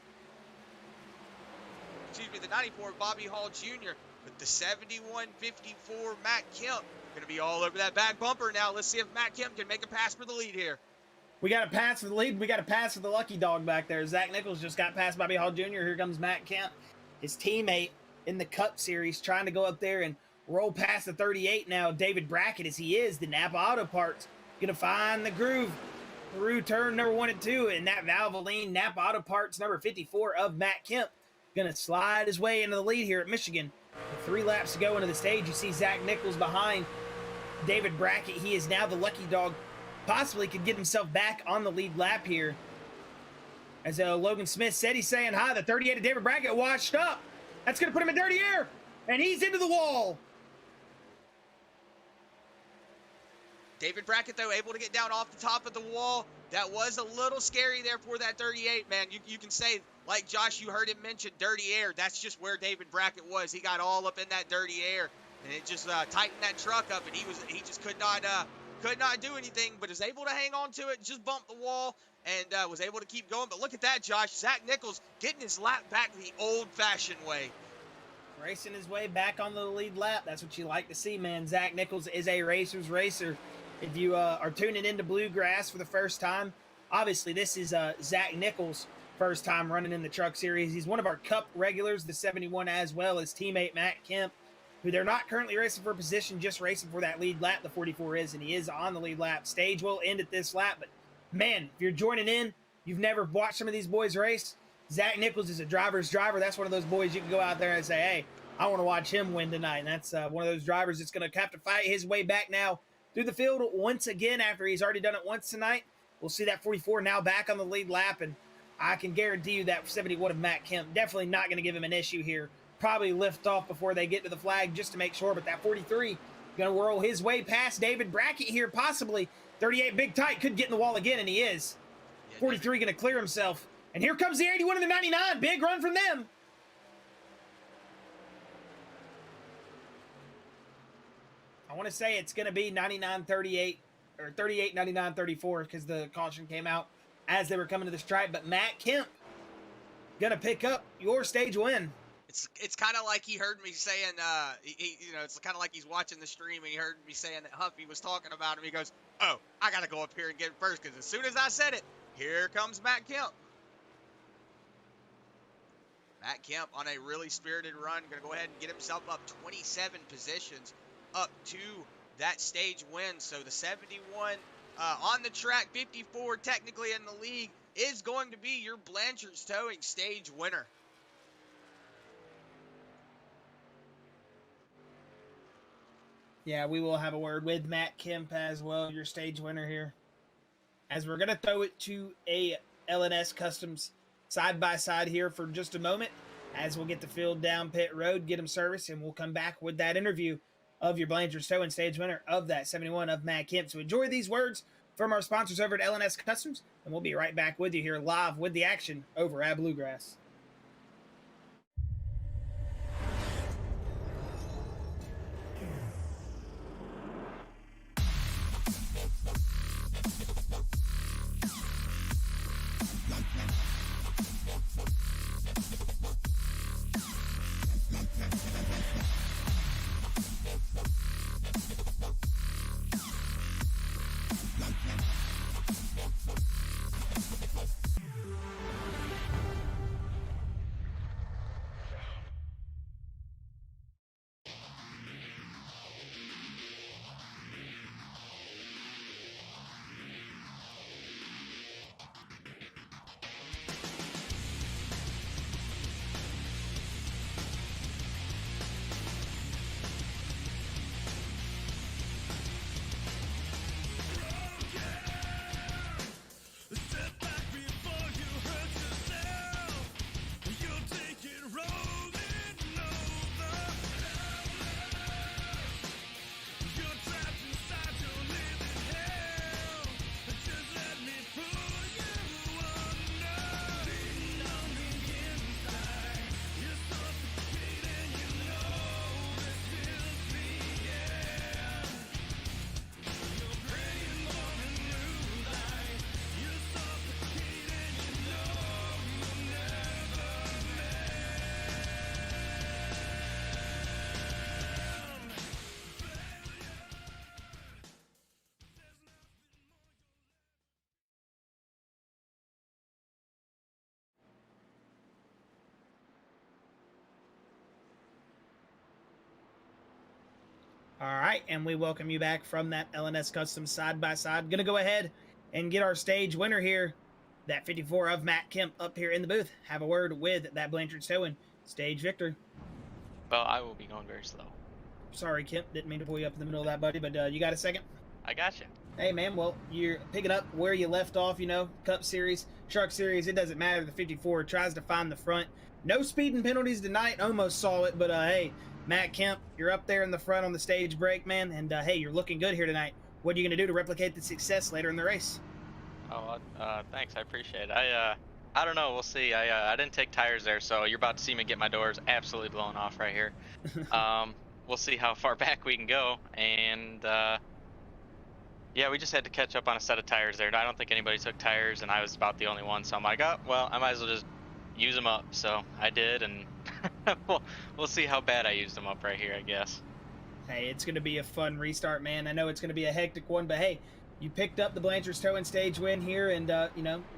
The 94 Bobby Hall Jr. But the 71 54 Matt Kemp going to be all over that back bumper now. Let's see if Matt Kemp can make a pass for the lead here. We got a pass for the lead. We got a pass for the lucky dog back there. Zach Nichols just got past Bobby Hall Jr. Here comes Matt Kemp, his teammate in the Cup Series, trying to go up there and roll past the 38 now. David Brackett, as he is, the Napa Auto Parts, going to find the groove through turn number 1 and 2, and that Valvoline Napa Auto Parts number 54 of Matt Kemp going to slide his way into the lead here at Michigan. With 3 laps to go into the stage, you see Zach Nichols behind David Brackett. He is now the lucky dog, possibly could get himself back on the lead lap here. As Logan Smith said, he's saying hi. The 38 of David Brackett washed up. That's going to put him in dirty air, and he's into the wall. David Brackett, though, able to get down off the top of the wall. That was a little scary there for that 38, man. You can say, like Josh, you heard him mention dirty air. That's just where David Brackett was. He got all up in that dirty air, and it just tightened that truck up, and he just could not do anything, but is able to hang on to it, just bump the wall, and was able to keep going. But look at that, Josh. Zach Nichols getting his lap back the old-fashioned way. Racing his way back on the lead lap. That's what you like to see, man. Zach Nichols is a racer's racer. If you are tuning into Bluegrass for the first time, obviously this is Zach Nichols' first time running in the Truck Series. He's one of our Cup regulars, the 71, as well as teammate Matt Kemp, who they're not currently racing for position, just racing for that lead lap. The 44 is, and he is on the lead lap. Stage will end at this lap, but man, if you're joining in, you've never watched some of these boys race, Zach Nichols is a driver's driver. That's one of those boys you can go out there and say, hey, I want to watch him win tonight. And that's one of those drivers that's going to have to fight his way back now through the field once again after he's already done it once tonight. We'll see that 44 now back on the lead lap, and I can guarantee you that 71 of Matt Kemp definitely not going to give him an issue here. Probably lift off before they get to the flag just to make sure, but that 43 going to whirl his way past David Brackett here, possibly. 38 big tight, could get in the wall again, and he is. 43 going to clear himself. And here comes the 81 and the 99. Big run from them. I want to say it's going to be 99-38 or 38-99-34 because the caution came out as they were coming to the stripe. But Matt Kemp going to pick up your stage win. It's kind of like he heard me saying, it's kind of like he's watching the stream and he heard me saying that Huffy was talking about him. He goes, oh, I got to go up here and get it first because as soon as I said it, here comes Matt Kemp. Matt Kemp on a really spirited run, going to go ahead and get himself up 27 positions up to that stage win. So the 71 on the track, 54 technically in the league, is going to be your Blanchard's Towing stage winner. Yeah, we will have a word with Matt Kemp as well, your stage winner here. As we're going to throw it to a LNS Customs side-by-side here for just a moment, as we'll get the field down pit road, get them serviced, and we'll come back with that interview of your Blanchard's Towing stage winner of that 71 of Matt Kemp. So enjoy these words from our sponsors over at LNS Customs, and we'll be right back with you here live with the action over at Bluegrass. All right, and we welcome you back from that LNS Custom side-by-side. Gonna go ahead and get our stage winner here, that 54 of Matt Kemp, up here in the booth. Have a word with that Blanchard's Towing stage victor. Well, I will be going very slow. Sorry, Kemp, didn't mean to pull you up in the middle of that, buddy, but you got a second? I got you. Hey, man, well, you're picking up where you left off, Cup Series, Truck Series, it doesn't matter. The 54 tries to find the front. No speeding penalties tonight, almost saw it, but hey, Matt Kemp, you're up there in the front on the stage break, man, and hey, you're looking good here tonight. What are you going to do to replicate the success later in the race? Oh, thanks, I appreciate it. I don't know, we'll see. I didn't take tires there, so you're about to see me get my doors absolutely blown off right here. We'll see how far back we can go, and yeah, we just had to catch up on a set of tires there. I don't think anybody took tires, and I was about the only one, so I'm like, oh, well, I might as well just use them up. So I did, and we'll see how bad I used them up right here, I guess. Hey, it's going to be a fun restart, man. I know it's going to be a hectic one, but hey, you picked up the Blanchard's Towing stage win here, and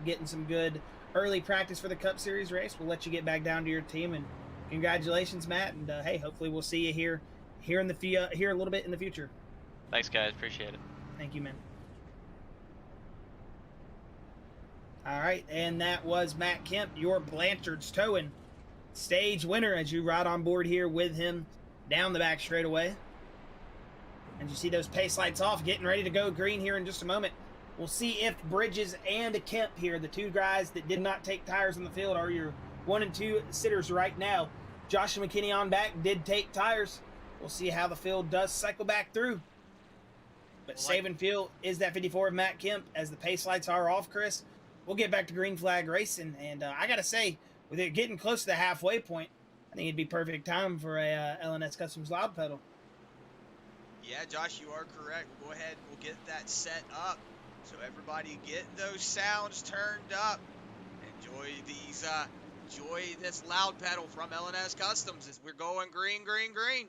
getting some good early practice for the Cup Series race. We'll let you get back down to your team, and congratulations, Matt. And hey, hopefully we'll see you here a little bit in the future. Thanks, guys. Appreciate it. Thank you, man. All right, and that was Matt Kemp, your Blanchard's Towing stage winner, as you ride on board here with him down the back straightaway. And you see those pace lights off, getting ready to go green here in just a moment. We'll see if Bridges and Kemp here, the two guys that did not take tires on the field, are your 1 and 2 sitters right now. Josh McKinney on back did take tires. We'll see how the field does cycle back through. But saving fuel is that 54 of Matt Kemp as the pace lights are off, Chris. We'll get back to green flag racing. And I got to say, with it getting close to the halfway point, I think it'd be perfect time for a LNS Customs loud pedal. Yeah, Josh, you are correct. We'll go ahead and we'll get that set up. So everybody get those sounds turned up. Enjoy this loud pedal from LNS Customs as we're going green, green, green.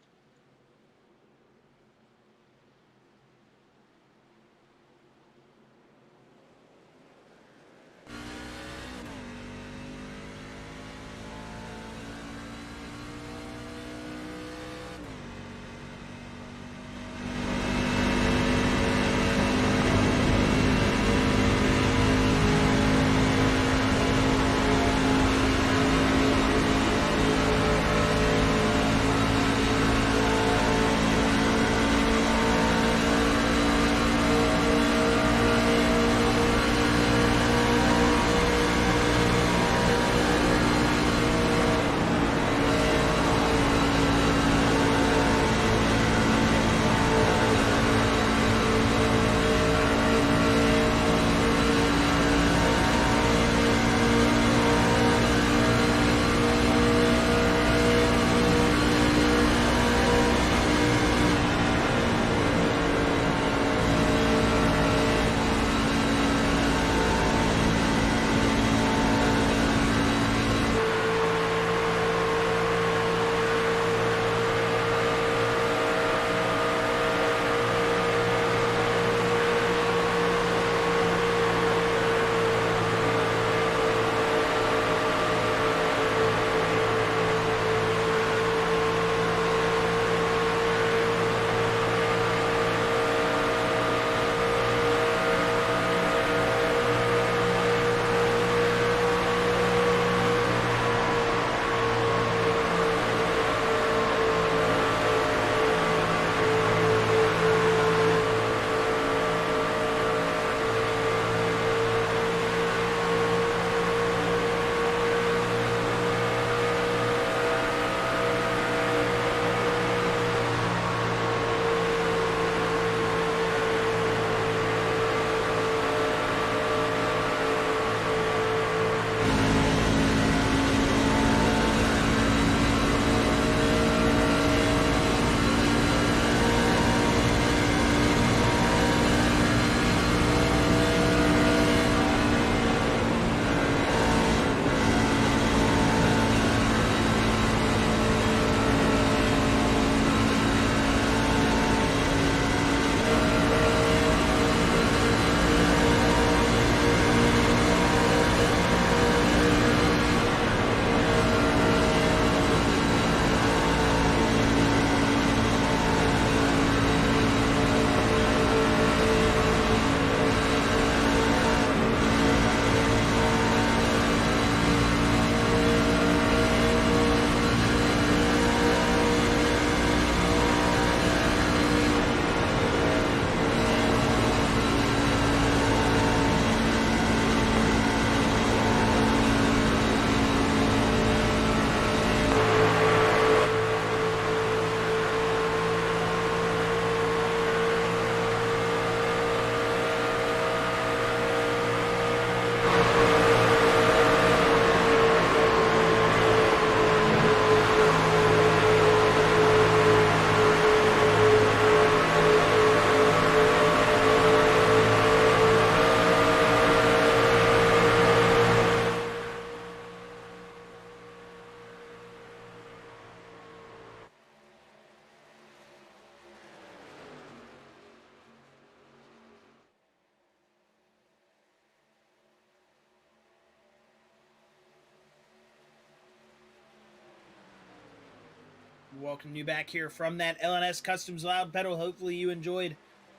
Welcome you back here from that LNS Customs Loud Pedal. Hopefully you enjoyed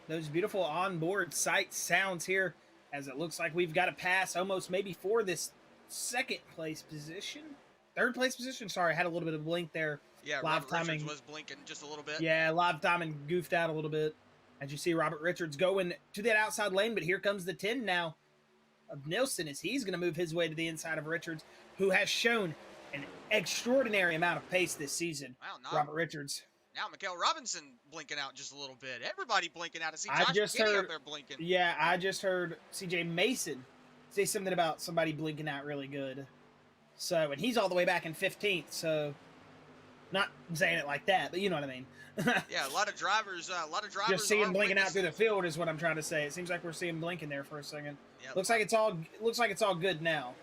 those beautiful onboard sight sounds here, as it looks like we've got a pass almost maybe for this second place position. Third place position? Sorry, I had a little bit of blink there. Yeah, live Robert timing Richards was blinking just a little bit. Yeah, live timing goofed out a little bit. As you see Robert Richards going to that outside lane, but here comes the 10 now of Nilsson as he's going to move his way to the inside of Richards, who has shown an extraordinary amount of pace this season. Wow, Robert Richards. Now Miguel Robinson blinking out just a little bit. Everybody blinking out. I see I Josh just McKinney heard- up there blinking. Yeah, I just heard CJ Mason say something about somebody blinking out really good. So, and he's all the way back in 15th, so not saying it like that, but you know what I mean. Yeah, a lot of drivers. Just seeing are blinking out through the witnessing. field is what I'm trying to say. It seems like we're seeing blinking there for a second. Yeah, Looks like it's all good now.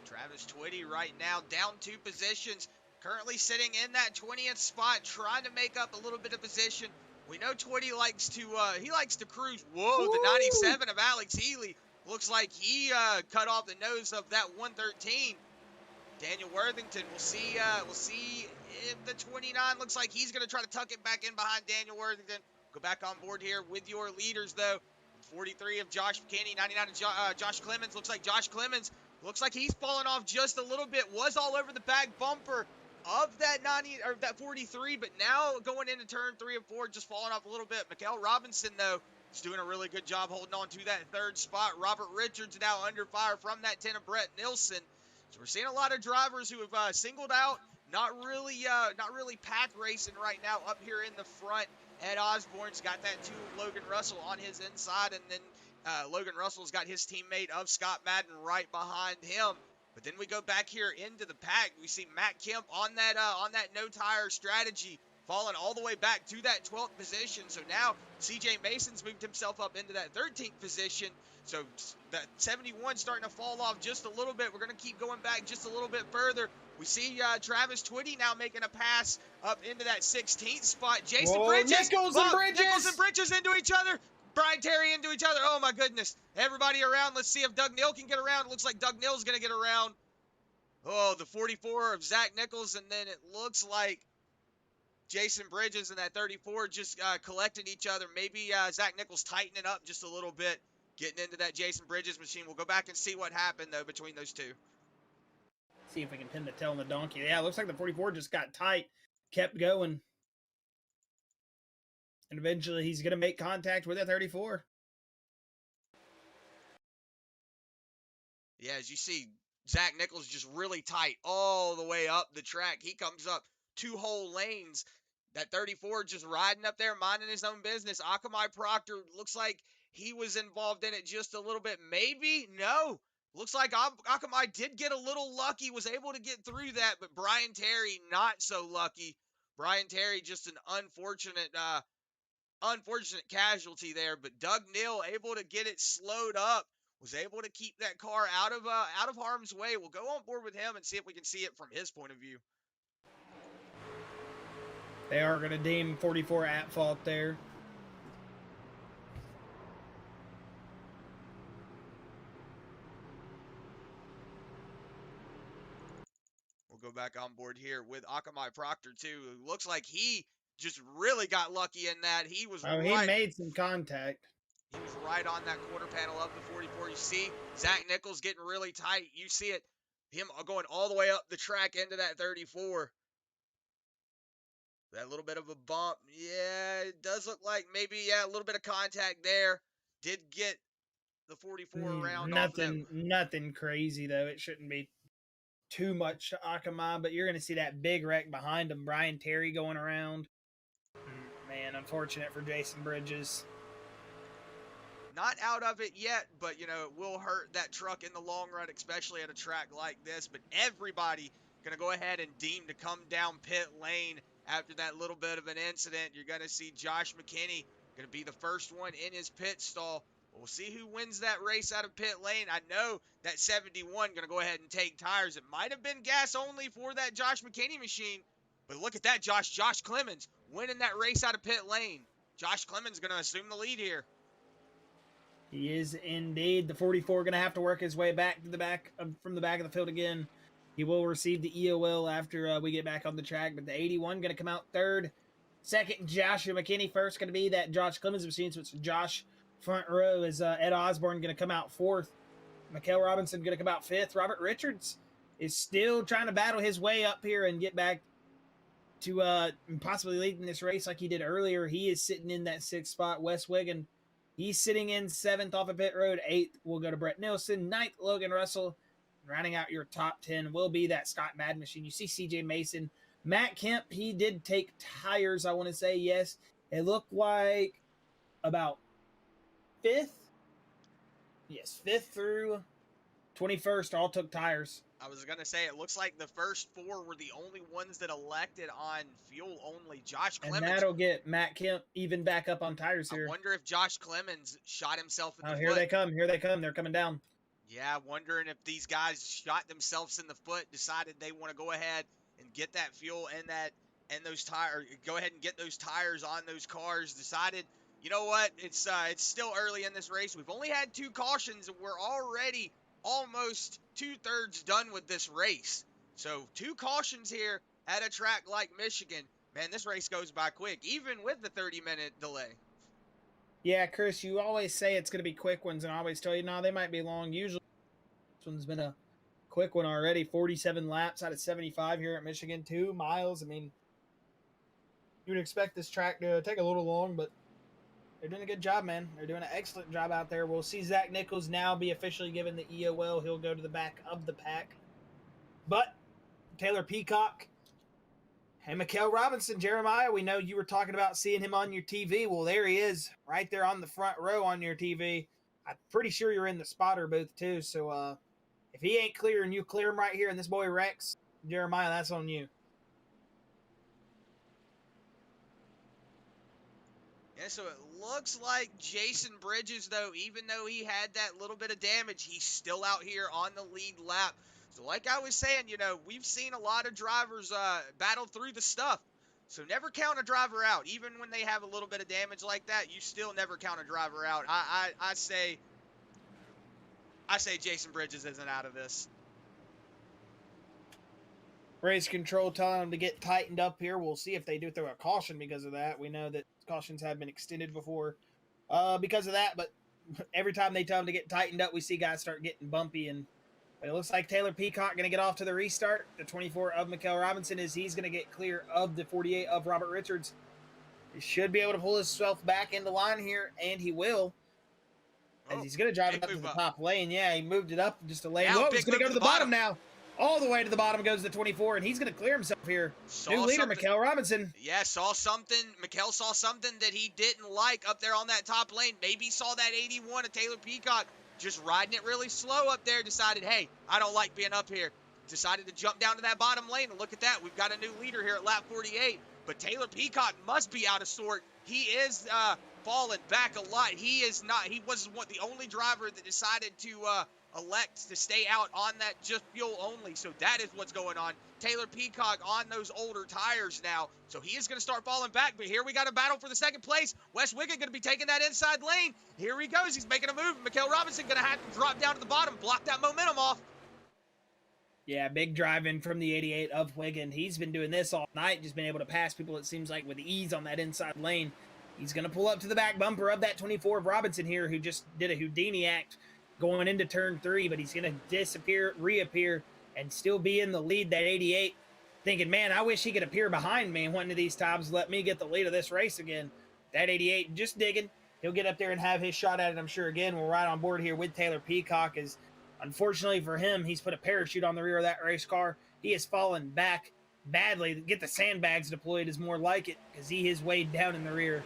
Travis Twitty right now down 2 positions, currently sitting in that 20th spot, trying to make up a little bit of position. We know Twitty likes to cruise. Whoa, Woo! the 97 of Alex Healy looks like he cut off the nose of that 113. Daniel Worthington, we'll see if the 29 looks like he's going to try to tuck it back in behind Daniel Worthington. Go back on board here with your leaders, though. 43 of Josh McKinney, 99 of Josh Clemens. Looks like he's falling off just a little bit. Was all over the back bumper of that 90 or that 43, but now going into turn 3 and 4, just falling off a little bit. Miguel Robinson, though, is doing a really good job holding on to that 3rd spot. Robert Richards now under fire from that 10 of Brett Nilsson. So we're seeing a lot of drivers who have singled out, not really path racing right now up here in the front. Ed Osborne's got that 2 of Logan Russell on his inside, and then Logan Russell's got his teammate of Scott Madden right behind him. But then we go back here into the pack. We see Matt Kemp on that no tire strategy, falling all the way back to that 12th position. So now CJ Mason's moved himself up into that 13th position. So that 71 starting to fall off just a little bit. We're going to keep going back just a little bit further. We see Travis Twitty now making a pass up into that 16th spot. Jason Bridges. Nichols and Bridges into each other. Brian Terry into each other. Oh, my goodness. Everybody around. Let's see if Doug Neal can get around. It looks like Doug Neal's going to get around. Oh, the 44 of Zach Nichols. And then it looks like Jason Bridges and that 34 just collected each other. Maybe Zach Nichols tightening up just a little bit, getting into that Jason Bridges machine. We'll go back and see what happened, though, between those two. See if we can pin the tail on the donkey. Yeah, it looks like the 44 just got tight, kept going. And eventually he's going to make contact with a 34. Yeah, as you see, Zach Nichols just really tight all the way up the track. He comes up 2 whole lanes. That 34 just riding up there, minding his own business. Akamai Proctor looks like he was involved in it just a little bit. Maybe? No. Looks like Akamai did get a little lucky, was able to get through that, but Brian Terry not so lucky. Brian Terry just an unfortunate casualty there, but Doug Neal able to get it slowed up, was able to keep that car out of harm's way. We'll go on board with him and see if we can see it from his point of view. They are going to deem 44 at fault there. We'll go back on board here with Akamai Proctor too. Looks like he just really got lucky in that. He was he made some contact. He was right on that quarter panel of the 44. You see Zach Nichols getting really tight. You see it, him going all the way up the track into that 34. That little bit of a bump. Yeah, it does look like maybe, a little bit of contact there. Did get the 44 around. Nothing crazy, though. It shouldn't be too much to Akamai, but you're going to see that big wreck behind him. Brian Terry going around. Man, unfortunate for Jason Bridges. Not out of it yet, but, it will hurt that truck in the long run, especially at a track like this. But everybody going to go ahead and deem to come down pit lane after that little bit of an incident. You're going to see Josh McKinney going to be the first one in his pit stall. We'll see who wins that race out of pit lane. I know that 71 going to go ahead and take tires. It might have been gas only for that Josh McKinney machine. But look at that, Josh Clemens winning that race out of pit lane. Josh Clemens going to assume the lead here. He is indeed. The 44 going to have to work his way back to the back from the back of the field again. He will receive the EOL after we get back on the track, but the 81 going to come out third. Second, Joshua McKinney. First going to be that Josh Clemens machine, so it's Josh front row. Is Ed Osborne going to come out fourth. Miguel Robinson going to come out fifth. Robert Richards is still trying to battle his way up here and get back to possibly leading this race like he did earlier. He is sitting in that sixth spot. Wes Wiggin, he's sitting in seventh off of pit road. Eighth will go to Brett Nilsson. Ninth, Logan Russell. Rounding out your top 10 will be that Scott Madden machine. You see CJ Mason. Matt Kemp, he did take tires, I want to say, yes. It looked like about fifth. Yes, fifth through 21st all took tires. I was going to say, it looks like the first four were the only ones that elected on fuel only. Josh Clemens. And that'll get Matt Kemp even back up on tires here. I wonder if Josh Clemens shot himself in the foot. Here they come. Here they come. They're coming down. Yeah, wondering if these guys shot themselves in the foot, decided they want to go ahead and get that fuel and those tires, go ahead and get those tires on those cars. Decided, you know what? It's still early in this race. We've only had 2 cautions, and we're already almost 2/3 done with this race. So 2 cautions here at a track like Michigan. Man, this race goes by quick, even with the 30-minute delay. Yeah, Chris, you always say it's going to be quick ones, and I always tell you, no, they might be long. Usually, this one's been a quick one already. 47 laps out of 75 here at Michigan. 2 miles. I mean, you would expect this track to take a little long, but they're doing a good job, man. They're doing an excellent job out there. We'll see Zach Nichols now be officially given the EOL. He'll go to the back of the pack. But Taylor Peacock and Miguel Robinson, Jeremiah, we know you were talking about seeing him on your TV. Well, there he is, right there on the front row on your TV. I'm pretty sure you're in the spotter booth, too. So if he ain't clear and you clear him right here and this boy wrecks, Jeremiah, that's on you. Yeah, so it looks like Jason Bridges, though, even though he had that little bit of damage, he's still out here on the lead lap. So like I was saying, you know, we've seen a lot of drivers battle through the stuff. So never count a driver out. Even when they have a little bit of damage like that, you still never count a driver out. I say Jason Bridges isn't out of this. Race control telling them to get tightened up here. We'll see if they do throw a caution because of that. We know that cautions have been extended before because of that, but every time they tell them to get tightened up, we see guys start getting bumpy. But it looks like Taylor Peacock going to get off to the restart. The 24 of Miguel Robinson is he's going to get clear of the 48 of Robert Richards. He should be able to pull himself back into line here, and he will. As he's going to drive it up to the top lane. Yeah, he moved it up just a lane. Oh, he's going to go to the bottom now. All the way to the bottom goes the 24, and he's going to clear himself here. New leader, Miguel Robinson. Yeah, saw something. Miguel saw something that he didn't like up there on that top lane. Maybe saw that 81 of Taylor Peacock just riding it really slow up there. Decided, hey, I don't like being up here. Decided to jump down to that bottom lane, and look at that. We've got a new leader here at lap 48. But Taylor Peacock must be out of sort. He is falling back a lot. He is not. He was the only driver that decided to elect to stay out on that just fuel only. So that is what's going on. Taylor Peacock on those older tires now. So he is going to start falling back. But here we got a battle for the second place. Wes Wiggin going to be taking that inside lane. Here he goes. He's making a move. Miguel Robinson going to have to drop down to the bottom, block that momentum off. Yeah, big drive-in from the 88 of Wiggin. He's been doing this all night, just been able to pass people, it seems like, with ease on that inside lane. He's going to pull up to the back bumper of that 24 of Robinson here, who just did a Houdini act going into turn 3, but he's going to disappear, reappear, and still be in the lead, that 88, thinking, man, I wish he could appear behind me one of these times, let me get the lead of this race again. That 88 just digging. He'll get up there and have his shot at it, I'm sure. Again, we're right on board here with Taylor Peacock. As unfortunately for him, he's put a parachute on the rear of that race car. He has fallen back badly. Get the sandbags deployed is more like it, because he is weighed down in the rear.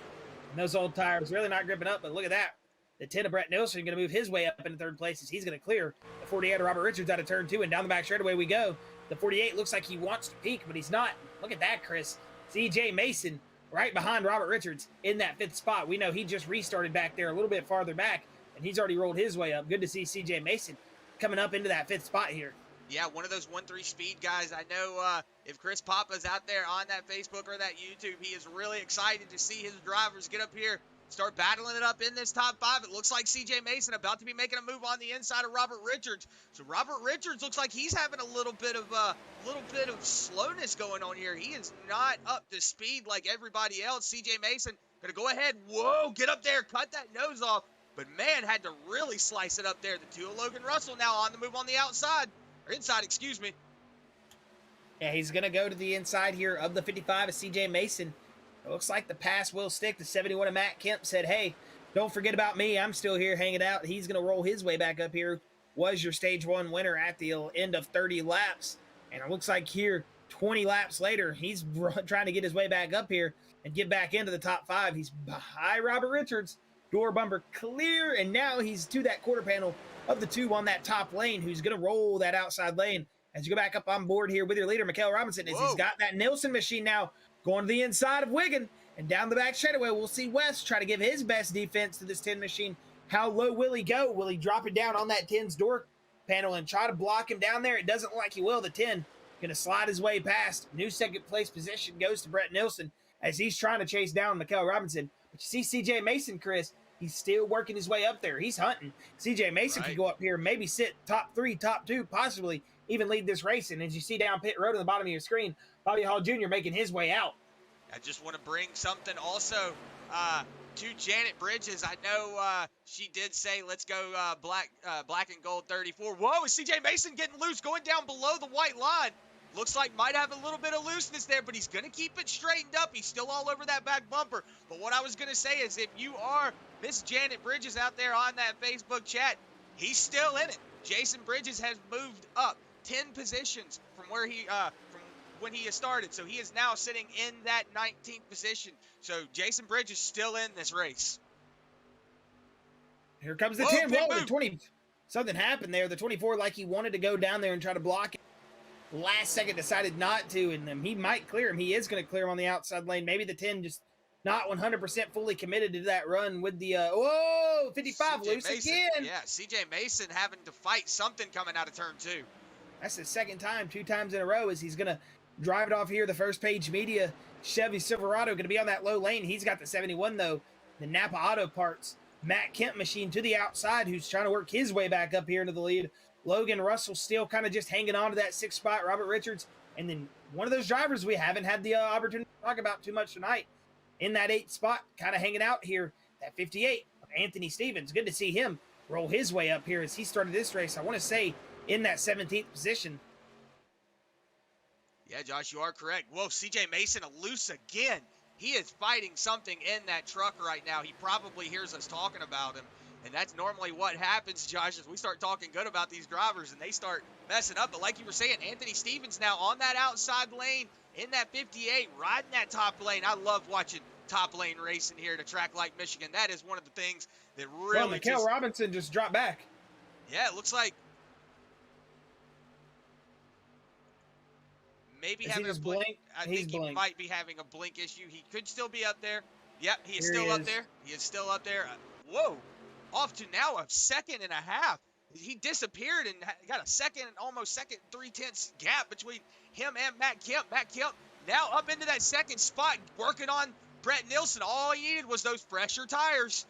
And those old tires really not gripping up, but look at that. The 10 of Brett Nilsson going to move his way up into third place as he's going to clear the 48 of Robert Richards out of turn 2, and down the back straightaway we go. The 48 looks like he wants to peak, but he's not. Look at that, Chris. CJ Mason right behind Robert Richards in that 5th spot. We know he just restarted back there a little bit farther back, and he's already rolled his way up. Good to see CJ Mason coming up into that 5th spot here. Yeah, one of those 1-3 speed guys. I know if Chris Papa's out there on that Facebook or that YouTube, he is really excited to see his drivers get up here start battling it up in this top 5. It looks like CJ Mason about to be making a move on the inside of Robert Richards. So Robert Richards looks like he's having a little bit of slowness going on here. He is not up to speed like everybody else. CJ Mason gonna go ahead. Whoa, get up there, cut that nose off. But man, had to really slice it up there. The 2 of Logan Russell now on the move on the outside, or inside, excuse me. Yeah, he's going to go to the inside here of the 55 of CJ Mason. It looks like the pass will stick. The 71 of Matt Kemp said, hey, don't forget about me. I'm still here hanging out. He's going to roll his way back up here. Was your stage 1 winner at the end of 30 laps. And it looks like here, 20 laps later, he's trying to get his way back up here and get back into the top 5. He's behind Robert Richards. Door bumper clear, and now he's to that quarter panel of the 2 on that top lane, who's going to roll that outside lane. As you go back up on board here with your leader, Miguel Robinson, as he's got that Nilsson machine now going to the inside of Wiggin, and down the back straightaway, we'll see West try to give his best defense to this 10 machine. How low will he go? Will he drop it down on that 10's door panel and try to block him down there? It doesn't look like he will. The 10 going to slide his way past. New second place position goes to Brett Nilsson as he's trying to chase down Miguel Robinson. But you see CJ Mason, Chris, he's still working his way up there. He's hunting. CJ Mason could go up here, maybe sit top 3, top 2, possibly even lead this race. And as you see down pit road on the bottom of your screen, Bobby Hall Jr. making his way out. I just want to bring something also to Janet Bridges. I know she did say, let's go black and gold 34. Whoa, is CJ Mason getting loose, going down below the white line? Looks like might have a little bit of looseness there, but he's going to keep it straightened up. He's still all over that back bumper. But what I was going to say is if you are Miss Janet Bridges out there on that Facebook chat, he's still in it. Jason Bridges has moved up 10 positions from where he from when he has started. So he is now sitting in that 19th position. So Jason Bridges still in this race. Here comes the 10. Whoa, the 20. Something happened there. The 24, like he wanted to go down there and try to block it. Last second decided not to, and he might clear him. He is going to clear him on the outside lane. Maybe the 10 just not 100% fully committed to that run with the, 55 loose again. Yeah, CJ Mason having to fight something coming out of turn 2. That's the second time, 2 times in a row, as he's going to drive it off here. The First Page Media Chevy Silverado going to be on that low lane. He's got the 71, though. The Napa Auto Parts Matt Kemp machine to the outside, who's trying to work his way back up here into the lead. Logan Russell still kind of just hanging on to that 6th spot. Robert Richards, and then one of those drivers we haven't had the opportunity to talk about too much tonight in that 8th spot, kind of hanging out here, that 58 of Anthony Stevens. Good to see him roll his way up here as he started this race, I want to say, in that 17th position. Yeah, Josh, you are correct. Whoa, CJ Mason loose again. He is fighting something in that truck right now. He probably hears us talking about him. And that's normally what happens, Josh, is we start talking good about these drivers and they start messing up. But like you were saying, Anthony Stevens now on that outside lane in that 58, riding that top lane. I love watching top lane racing here at a track like Michigan. That is one of the things that really Well, Miguel Robinson just dropped back. Yeah, it looks like maybe having a blink. I think he might be having a blink issue. He could still be up there. Yep, he is still up there. He is still up there. Whoa. Off to now a 2.5 seconds. He disappeared and got a second, almost 2.3 gap between him and Matt Kemp. Matt Kemp now up into that 2nd spot, working on Brett Nilsson. All he needed was those fresher tires.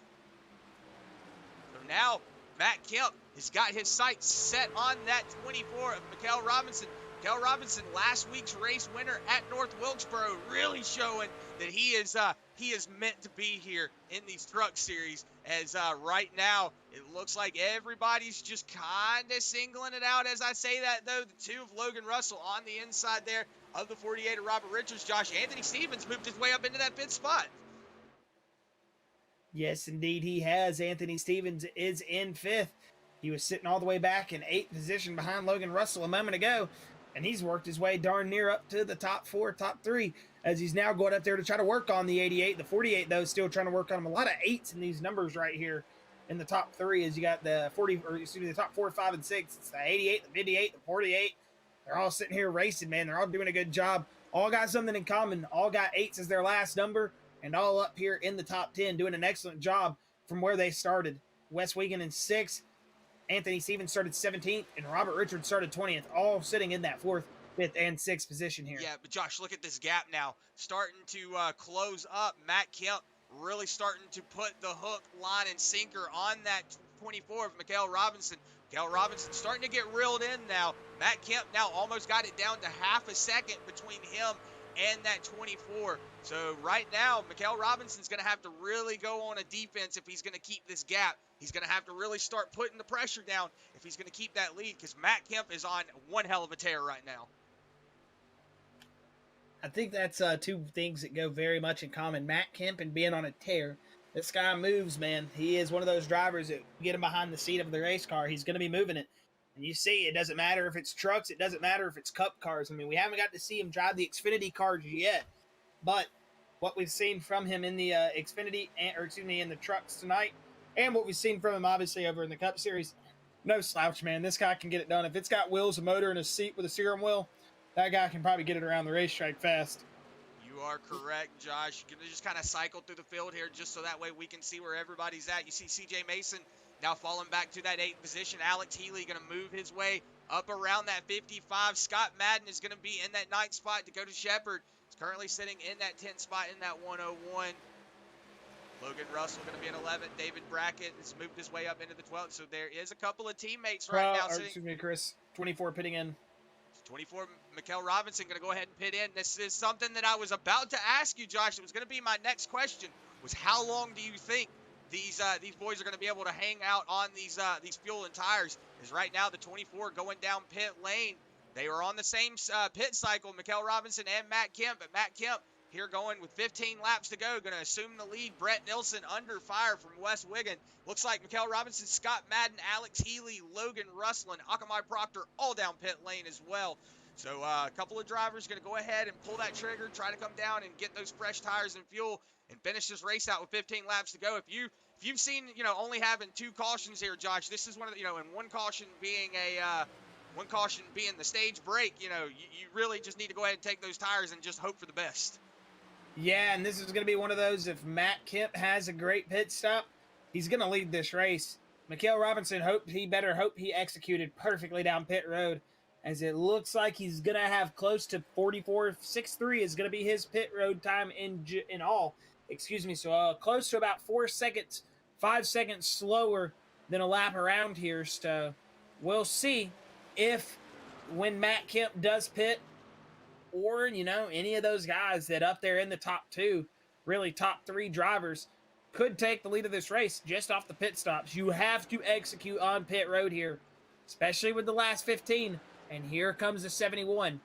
So now Matt Kemp has got his sights set on that 24 of Miguel Robinson. Miguel Robinson, last week's race winner at North Wilkesboro, really showing that he is meant to be here in these truck series. As right now, it looks like everybody's just kind of singling it out. As I say that, though, the 2 of Logan Russell on the inside there of the 48 of Robert Richards. Josh, Anthony Stevens moved his way up into that 5th spot. Yes, indeed, he has. Anthony Stevens is in 5th. He was sitting all the way back in 8th position behind Logan Russell a moment ago, and he's worked his way darn near up to the top 4, top 3, as he's now going up there to try to work on the 88. The 48, though, still trying to work on him. A lot of 8s in these numbers right here in the top 3, as you got the the top 4, 5, and 6. It's the 88, the 58, the 48. They're all sitting here racing, man. They're all doing a good job. All got something in common. All got 8s as their last number, and all up here in the top 10, doing an excellent job from where they started. Wes Wiegand in 6th. Anthony Stevens started 17th, and Robert Richards started 20th, all sitting in that 4th, 5th, and 6th position here. Yeah, but Josh, look at this gap now. Starting to close up. Matt Kemp really starting to put the hook, line, and sinker on that 24 of Miguel Robinson. Miguel Robinson starting to get reeled in now. Matt Kemp now almost got it down to half a second between him and that 24. So right now, Miguel Robinson's going to have to really go on a defense if he's going to keep this gap. He's going to have to really start putting the pressure down if he's going to keep that lead, because Matt Kemp is on one hell of a tear right now. I think that's two things that go very much in common. Matt Kemp and being on a tear. This guy moves, man. He is one of those drivers that get him behind the seat of the race car, he's going to be moving it. And you see, it doesn't matter if it's trucks. It doesn't matter if it's cup cars. I mean, we haven't got to see him drive the Xfinity cars yet. But what we've seen from him in the Xfinity, in the trucks tonight, and what we've seen from him, obviously, over in the Cup Series, no slouch, man. This guy can get it done. If it's got wheels, a motor, and a seat with a steering wheel, that guy can probably get it around the racetrack fast. You are correct, Josh. You're going to just kind of cycle through the field here just so that way we can see where everybody's at. You see CJ Mason now falling back to that 8th position. Alex Healy going to move his way up around that 55. Scott Madden is going to be in that 9th spot to go to Shepherd. He's currently sitting in that 10th spot in that 101. Logan Russell going to be in 11th. David Brackett has moved his way up into the 12th. So there is a couple of teammates right now. Excuse me, Chris. 24 pitting in. 24, Miguel Robinson going to go ahead and pit in. This is something that I was about to ask you, Josh. It was going to be my next question, was how long do you think these boys are going to be able to hang out on these fuel and tires? Because right now the 24 going down pit lane, they were on the same pit cycle, Miguel Robinson and Matt Kemp. But Matt Kemp here going with 15 laps to go, going to assume the lead. Brett Nilsson under fire from West Wiggin. Looks like Miguel Robinson, Scott Madden, Alex Healy, Logan Russell, and Akamai Proctor all down pit lane as well. So a couple of drivers going to go ahead and pull that trigger, try to come down and get those fresh tires and fuel and finish this race out with 15 laps to go. If you've seen, only having 2 cautions here, Josh, this is one of the, and one caution being the stage break, you really just need to go ahead and take those tires and just hope for the best. Yeah, and this is going to be one of those, if Matt Kemp has a great pit stop, he's going to lead this race. Miguel Robinson better hope he executed perfectly down pit road, as it looks like he's going to have close to 44.63 is going to be his pit road time in all. Excuse me, so close to about 5 seconds slower than a lap around here. So we'll see if when Matt Kemp does pit, or, any of those guys that up there in the top 2, really top 3 drivers, could take the lead of this race just off the pit stops. You have to execute on pit road here, especially with the last 15. And here comes the 71.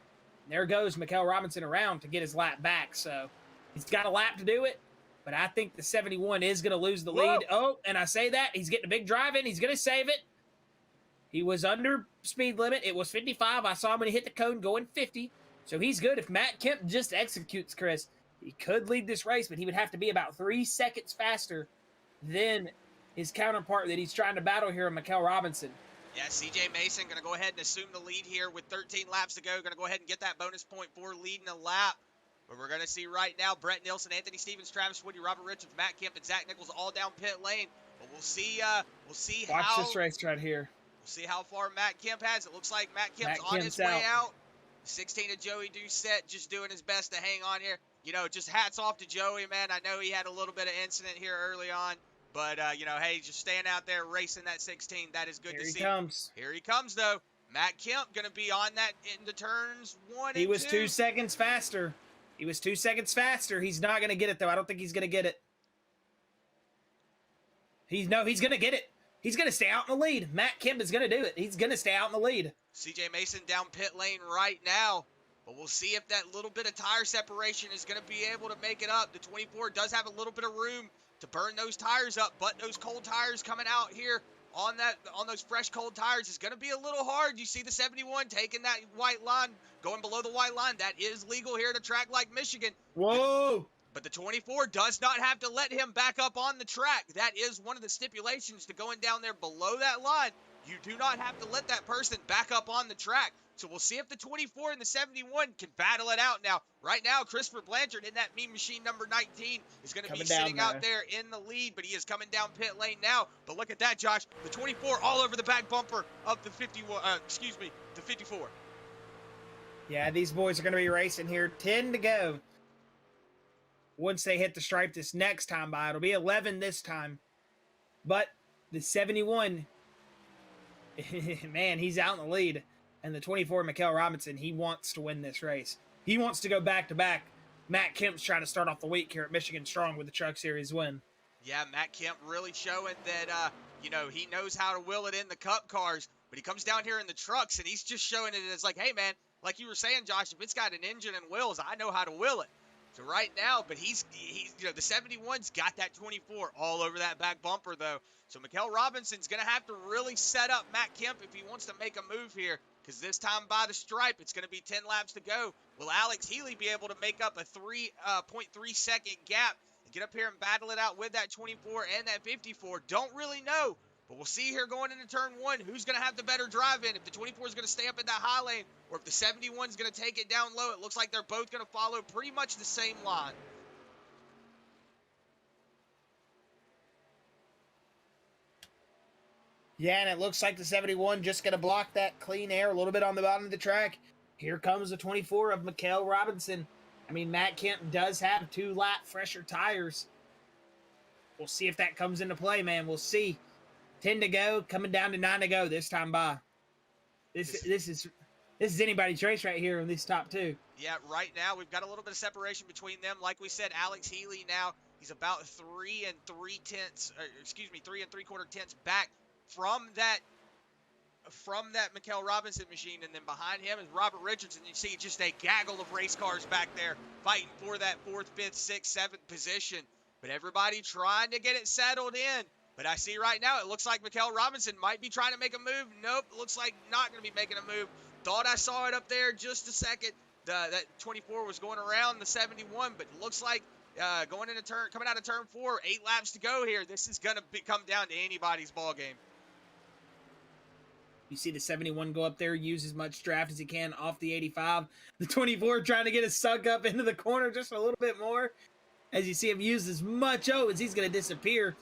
There goes Miguel Robinson around to get his lap back. So he's got a lap to do it, but I think the 71 is going to lose the lead. Oh, and I say that. He's getting a big drive in. He's going to save it. He was under speed limit. It was 55. I saw him when he hit the cone going 50. So he's good. If Matt Kemp just executes, Chris, he could lead this race, but he would have to be about 3 seconds faster than his counterpart that he's trying to battle here, Miguel Robinson. Yeah, CJ Mason going to go ahead and assume the lead here with 13 laps to go. Going to go ahead and get that bonus point for leading a lap. But we're going to see right now Brett Nilsson, Anthony Stevens, Travis Woody, Robert Richards, Matt Kemp, and Zach Nichols all down pit lane. But we'll see. Watch this race right here. We'll see how far Matt Kemp has. It looks like Matt Kemp's on his way out. 16 of Joey Ducette just doing his best to hang on here. Just hats off to Joey, man. I know he had a little bit of incident here early on. But, hey, just staying out there racing that 16, that is good to see. Here he comes, though. Matt Kemp going to be on that into turns 1 and 2. He was 2 seconds faster. He's not going to get it, though. I don't think he's going to get it. He's going to get it. He's going to stay out in the lead. Matt Kemp is going to do it. He's going to stay out in the lead. CJ Mason down pit lane right now. But we'll see if that little bit of tire separation is going to be able to make it up. The 24 does have a little bit of room to burn those tires up, but those cold tires coming out here on those fresh cold tires is going to be a little hard. You see the 71 taking that white line, going below the white line. That is legal here at a track like Michigan. Whoa! But the 24 does not have to let him back up on the track. That is one of the stipulations to going down there below that line. You do not have to let that person back up on the track. So we'll see if the 24 and the 71 can battle it out now. Right now, Christopher Blanchard in that Mean Machine number 19 is going to be sitting out there in the lead, but he is coming down pit lane now. But look at that, Josh. The 24 all over the back bumper of the 54. Yeah, these boys are going to be racing here. 10 to go. once they hit the stripe this next time by. It'll be 11 this time. But the 71, man, he's out in the lead. And the 24, Miguel Robinson, he wants to win this race. He wants to go back-to-back. Matt Kemp's trying to start off the week here at Michigan Strong with the Truck Series win. Yeah, Matt Kemp really showing that, he knows how to wheel it in the Cup cars, but he comes down here in the trucks, and he's just showing it as like, hey, man, like you were saying, Josh, if it's got an engine and wheels, I know how to wheel it. So right now, but he's the 71's got that 24 all over that back bumper, though. So Miguel Robinson's going to have to really set up Matt Kemp if he wants to make a move here, because this time by the stripe, it's going to be 10 laps to go. Will Alex Healy be able to make up a 3.3 second gap and get up here and battle it out with that 24 and that 54? Don't really know, but we'll see here going into turn one who's going to have the better drive in. If the 24 is going to stay up in that high lane, or if the 71 is going to take it down low. It looks like they're both going to follow pretty much the same line. Yeah, and it looks like the 71 just going to block that clean air a little bit on the bottom of the track. Here comes the 24 of Miguel Robinson. I mean, Matt Kemp does have 2-lap fresher tires. We'll see if that comes into play, man. We'll see. 10 to go, coming down to 9 to go this time by. This is anybody's race right here in these top two. Yeah, right now we've got a little bit of separation between them. Like we said, Alex Healy now, he's about 3 3/4 tenths back from that Miguel Robinson machine, and then behind him is Robert Richardson. You see just a gaggle of race cars back there fighting for that 4th, 5th, 6th, 7th position. But everybody trying to get it settled in. But I see right now it looks like Miguel Robinson might be trying to make a move. Nope, looks like not going to be making a move. Thought I saw it up there just a second. That 24 was going around the 71, but it looks like coming out of turn 4, 8 laps to go here. This is going to come down to anybody's ball game. You see the 71 go up there, use as much draft as he can off the 85. The 24 trying to get his sunk up into the corner just a little bit more. As you see him use as much as he's going to disappear.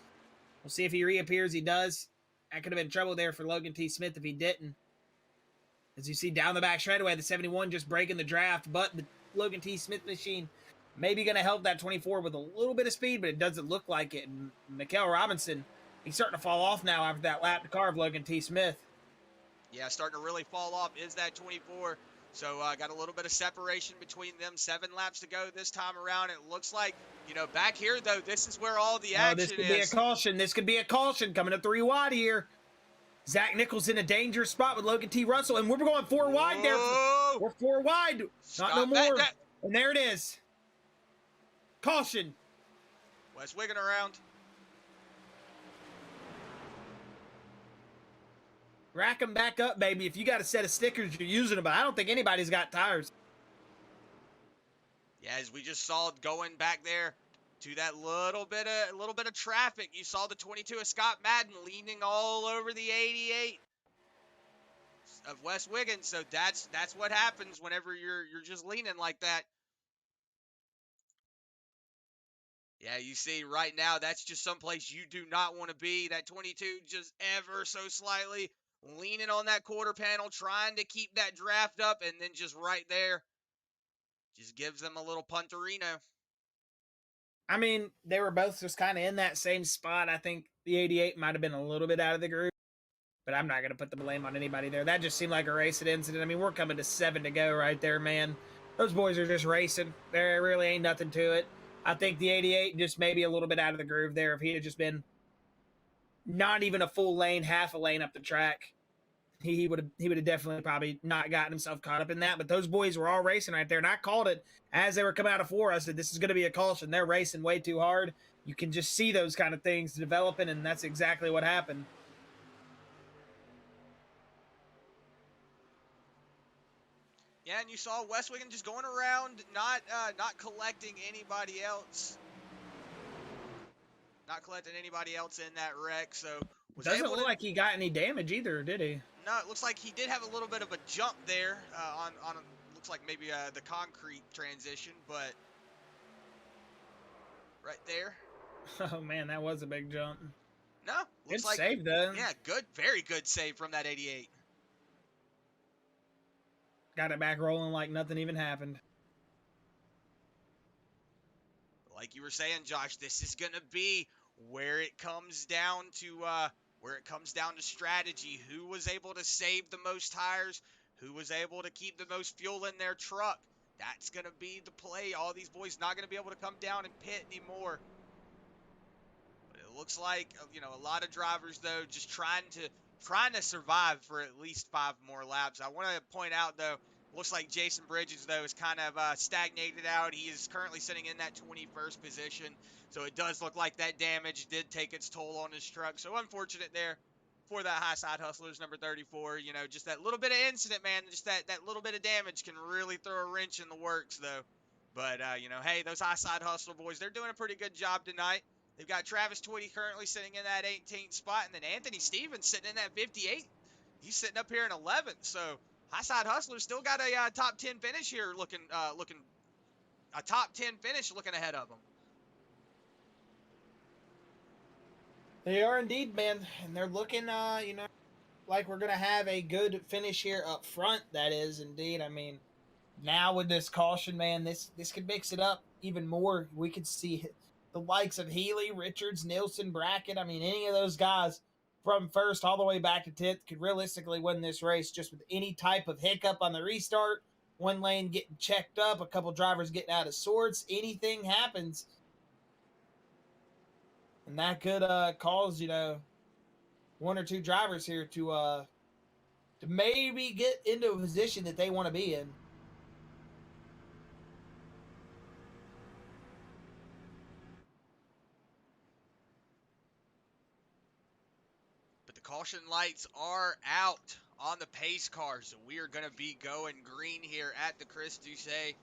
We'll see if he reappears. He does. That could have been trouble there for Logan T. Smith if he didn't. As you see down the back straightaway, the 71 just breaking the draft, but the Logan T. Smith machine maybe going to help that 24 with a little bit of speed, but it doesn't look like it. And Miguel Robinson, he's starting to fall off now after that lap to car of Logan T. Smith. Yeah, starting to really fall off is that 24. So got a little bit of separation between them. 7 laps to go this time around. It looks like, back here, though, this is where all the action is. This could be a caution. This could be a caution coming up 3 wide here. Zach Nichols in a dangerous spot with Logan T. Russell, and we're going 4 wide there. We're 4 wide. Not no more. And there it is. Caution. Wes Wiggin around. Rack them back up, baby. If you got a set of stickers, you're using them, but I don't think anybody's got tires. Yeah, as we just saw going back there to that little bit of traffic. You saw the 22 of Scott Madden leaning all over the 88 of Wes Wiggins. So that's what happens whenever you're just leaning like that. Yeah, you see right now, that's just someplace you do not want to be. That 22 just ever so slightly leaning on that quarter panel, trying to keep that draft up, and then just right there, just gives them a little punterino. I mean, they were both just kind of in that same spot. I think the 88 might have been a little bit out of the groove, but I'm not going to put the blame on anybody there. That just seemed like a racing incident. I mean, we're coming to 7 to go right there, man. Those boys are just racing. There really ain't nothing to it. I think the 88 just maybe a little bit out of the groove there. If he had just been not even a full lane, half a lane up the track, he would have definitely probably not gotten himself caught up in that. But those boys were all racing right there, and I called it as they were coming out of 4. I said, this is going to be a caution. They're racing way too hard. You can just see those kind of things developing, and that's exactly what happened. Yeah, and you saw Wes Wiggin just going around, not collecting anybody else. Not collecting anybody else in that wreck, so doesn't look like he got any damage either, did he? No, it looks like he did have a little bit of a jump there on looks like maybe the concrete transition, but right there. Oh man, that was a big jump. No, looks good like save though. Yeah, good, very good save from that 88. Got it back rolling like nothing even happened. like you were saying, Josh, this is going to be where it comes down to strategy. Who was able to save the most tires? Who was able to keep the most fuel in their truck? That's going to be the play. All these boys not going to be able to come down and pit anymore. But it looks like, a lot of drivers, though, just trying to survive for at least 5 more laps. I want to point out, though, looks like Jason Bridges, though, is kind of stagnated out. He is currently sitting in that 21st position. So it does look like that damage did take its toll on his truck. So unfortunate there for that high side hustlers, number 34. Just that little bit of incident, man. Just that little bit of damage can really throw a wrench in the works, though. But, hey, those high side hustler boys, they're doing a pretty good job tonight. They've got Travis Twitty currently sitting in that 18th spot, and then Anthony Stevens sitting in that 58th. He's sitting up here in 11th. So high side hustlers still got a top 10 finish here, looking a top 10 finish looking ahead of them. They are indeed, man, and they're looking, like we're gonna have a good finish here up front. That is indeed. I mean, now with this caution, man, this could mix it up even more. We could see the likes of Healy, Richards, Nielsen, Brackett. I mean, any of those guys from first all the way back to 10th could realistically win this race just with any type of hiccup on the restart, one lane getting checked up, a couple drivers getting out of sorts. Anything happens. And that could cause, one or two drivers here to maybe get into a position that they want to be in. But the caution lights are out on the pace car, so we are going to be going green here at the Chris Ducette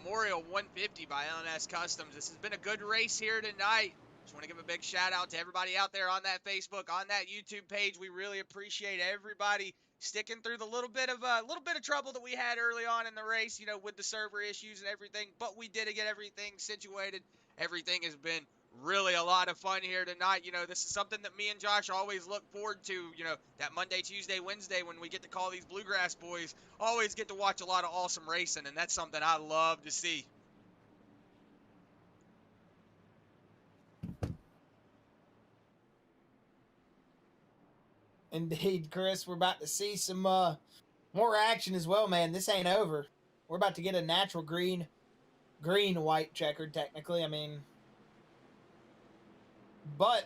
Memorial 150 by LNS Customs. This has been a good race here tonight. Just want to give a big shout out to everybody out there on that Facebook, on that YouTube page. We really appreciate everybody sticking through the little bit of trouble that we had early on in the race, with the server issues and everything. But we did get everything situated. Everything has been really a lot of fun here tonight. This is something that me and Josh always look forward to, that Monday, Tuesday, Wednesday when we get to call these Bluegrass boys. Always get to watch a lot of awesome racing, and that's something I love to see. Indeed, Chris, we're about to see some more action as well, man. This ain't over. We're about to get a natural green-white checkered, technically. I mean, but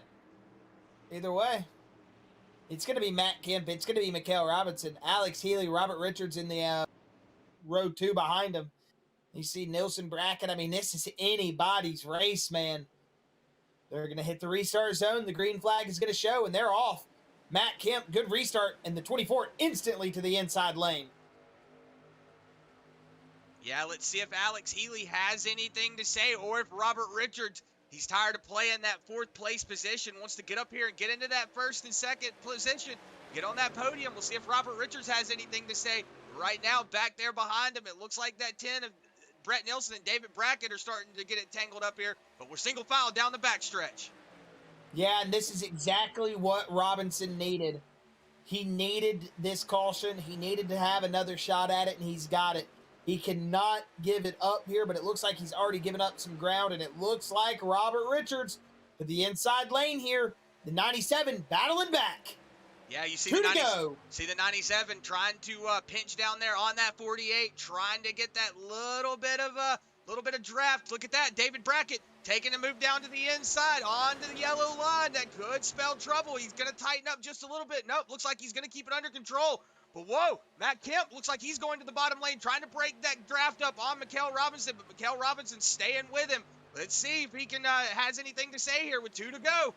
either way, it's going to be Matt Kemp. It's going to be Miguel Robinson, Alex Healy, Robert Richards in the row 2 behind him. You see Nielsen, Brackett. I mean, this is anybody's race, man. They're going to hit the restart zone. The green flag is going to show, and they're off. Matt Kemp, good restart, and the 24 instantly to the inside lane. Yeah, let's see if Alex Healy has anything to say, or if Robert Richards, he's tired of playing that 4th place position, wants to get up here and get into that 1st and 2nd position, get on that podium. We'll see if Robert Richards has anything to say. Right now, back there behind him, it looks like that 10 of Brett Nielsen and David Brackett are starting to get it tangled up here, but we're single file down the backstretch. Yeah, and this is exactly what Robinson needed. He needed this caution. He needed to have another shot at it, and he's got it. He cannot give it up here, but it looks like he's already given up some ground, and it looks like Robert Richards to the inside lane here. The 97 battling back. Yeah, you see Two the to go. See the 97 trying to pinch down there on that 48, trying to get that little bit of draft. Look at that, David Brackett taking a move down to the inside onto the yellow line. That could spell trouble. He's going to tighten up just a little bit. Nope, looks like he's going to keep it under control. But whoa, Matt Kemp looks like he's going to the bottom lane, trying to break that draft up on Miguel Robinson, but Miguel Robinson staying with him. Let's see if he can has anything to say here with 2 to go.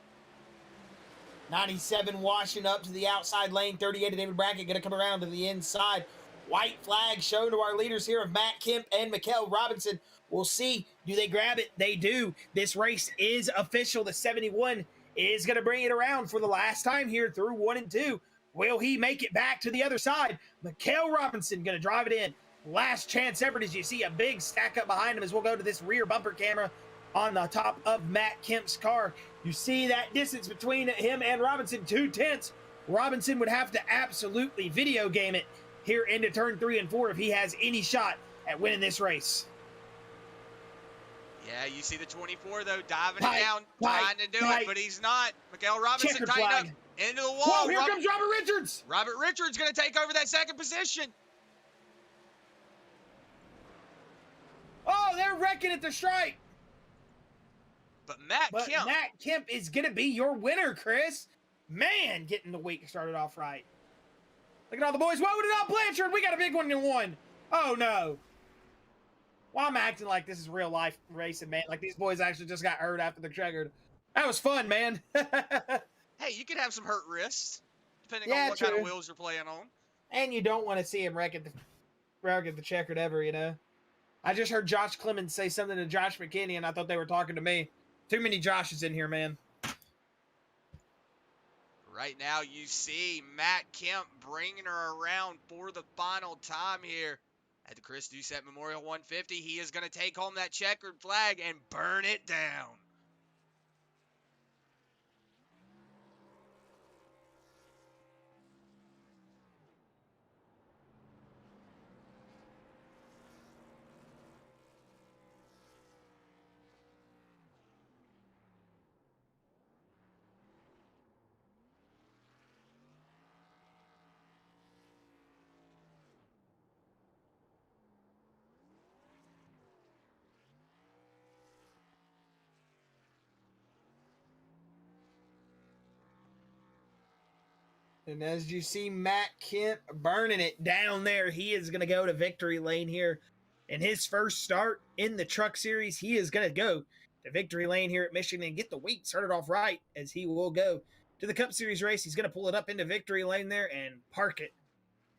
97 washing up to the outside lane. 38 of David Brackett going to come around to the inside. White flag shown to our leaders here of Matt Kemp and Miguel Robinson. We'll see. Do they grab it? They do. This race is official. The 71 is going to bring it around for the last time here through 1 and 2. Will he make it back to the other side? Miguel Robinson going to drive it in. Last chance effort as you see a big stack up behind him as we'll go to this rear bumper camera on the top of Matt Kemp's car. You see that distance between him and Robinson, 2/10. Robinson would have to absolutely video game it here into turn 3 and 4 if he has any shot at winning this race. Yeah, you see the 24 though, diving Tight, it down, tight, trying to do tight. it, but he's not. Miguel Robinson Checkered tighten up flag. into the wall. Whoa, here comes Robert Richards. Robert Richards going to take over that second position. Oh, they're wrecking at the stripe. But Matt Kemp is going to be your winner, Chris. Man, getting the week started off right. Look at all the boys. Whoa, it up, Blanchard. We got a big one in one. Oh, no. Well, I'm acting like this is real life racing, man. Like these boys actually just got hurt after the checkered. That was fun, man. Hey, you could have some hurt wrists, depending on what kind of wheels you're playing on. And you don't want to see him wreck at the checkered ever, you know. I just heard Josh Clemens say something to Josh McKinney, and I thought they were talking to me. Too many Joshes in here, man. Right now, you see Matt Kemp bringing her around for the final time here at the Chris Ducette Memorial 150. He is going to take home that checkered flag and burn it down. And as you see Matt Kemp burning it down there, he is going to go to victory lane here. In his first start in the truck series, he is going to go to victory lane here at Michigan and get the week started off right, as he will go to the Cup Series race. He's going to pull it up into victory lane there and park it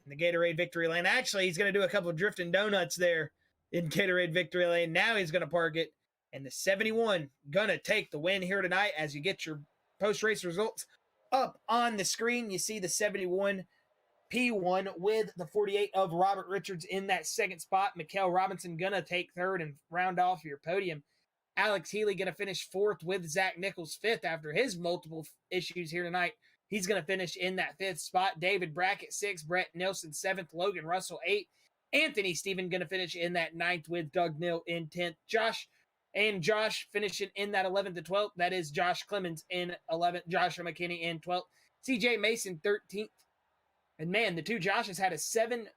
in the Gatorade victory lane. Actually, he's going to do a couple of drifting donuts there in Gatorade victory lane. Now he's going to park it. And the 71 going to take the win here tonight. As you get your post-race results up on the screen, you see the 71 P1 with the 48 of Robert Richards in that second spot. Miguel Robinson going to take third and round off your podium. Alex Healy going to finish fourth with Zach Nichols fifth after his multiple issues here tonight. He's going to finish in that fifth spot. David Brackett sixth, Brett Nilsson seventh, Logan Russell eighth. Anthony Stephen going to finish in that ninth with Doug Nill in 10th. Josh finishing in that 11th to 12th. That is Josh Clemens in 11th. Joshua McKinney in 12th. CJ Mason 13th. And man, the two Joshes had a 7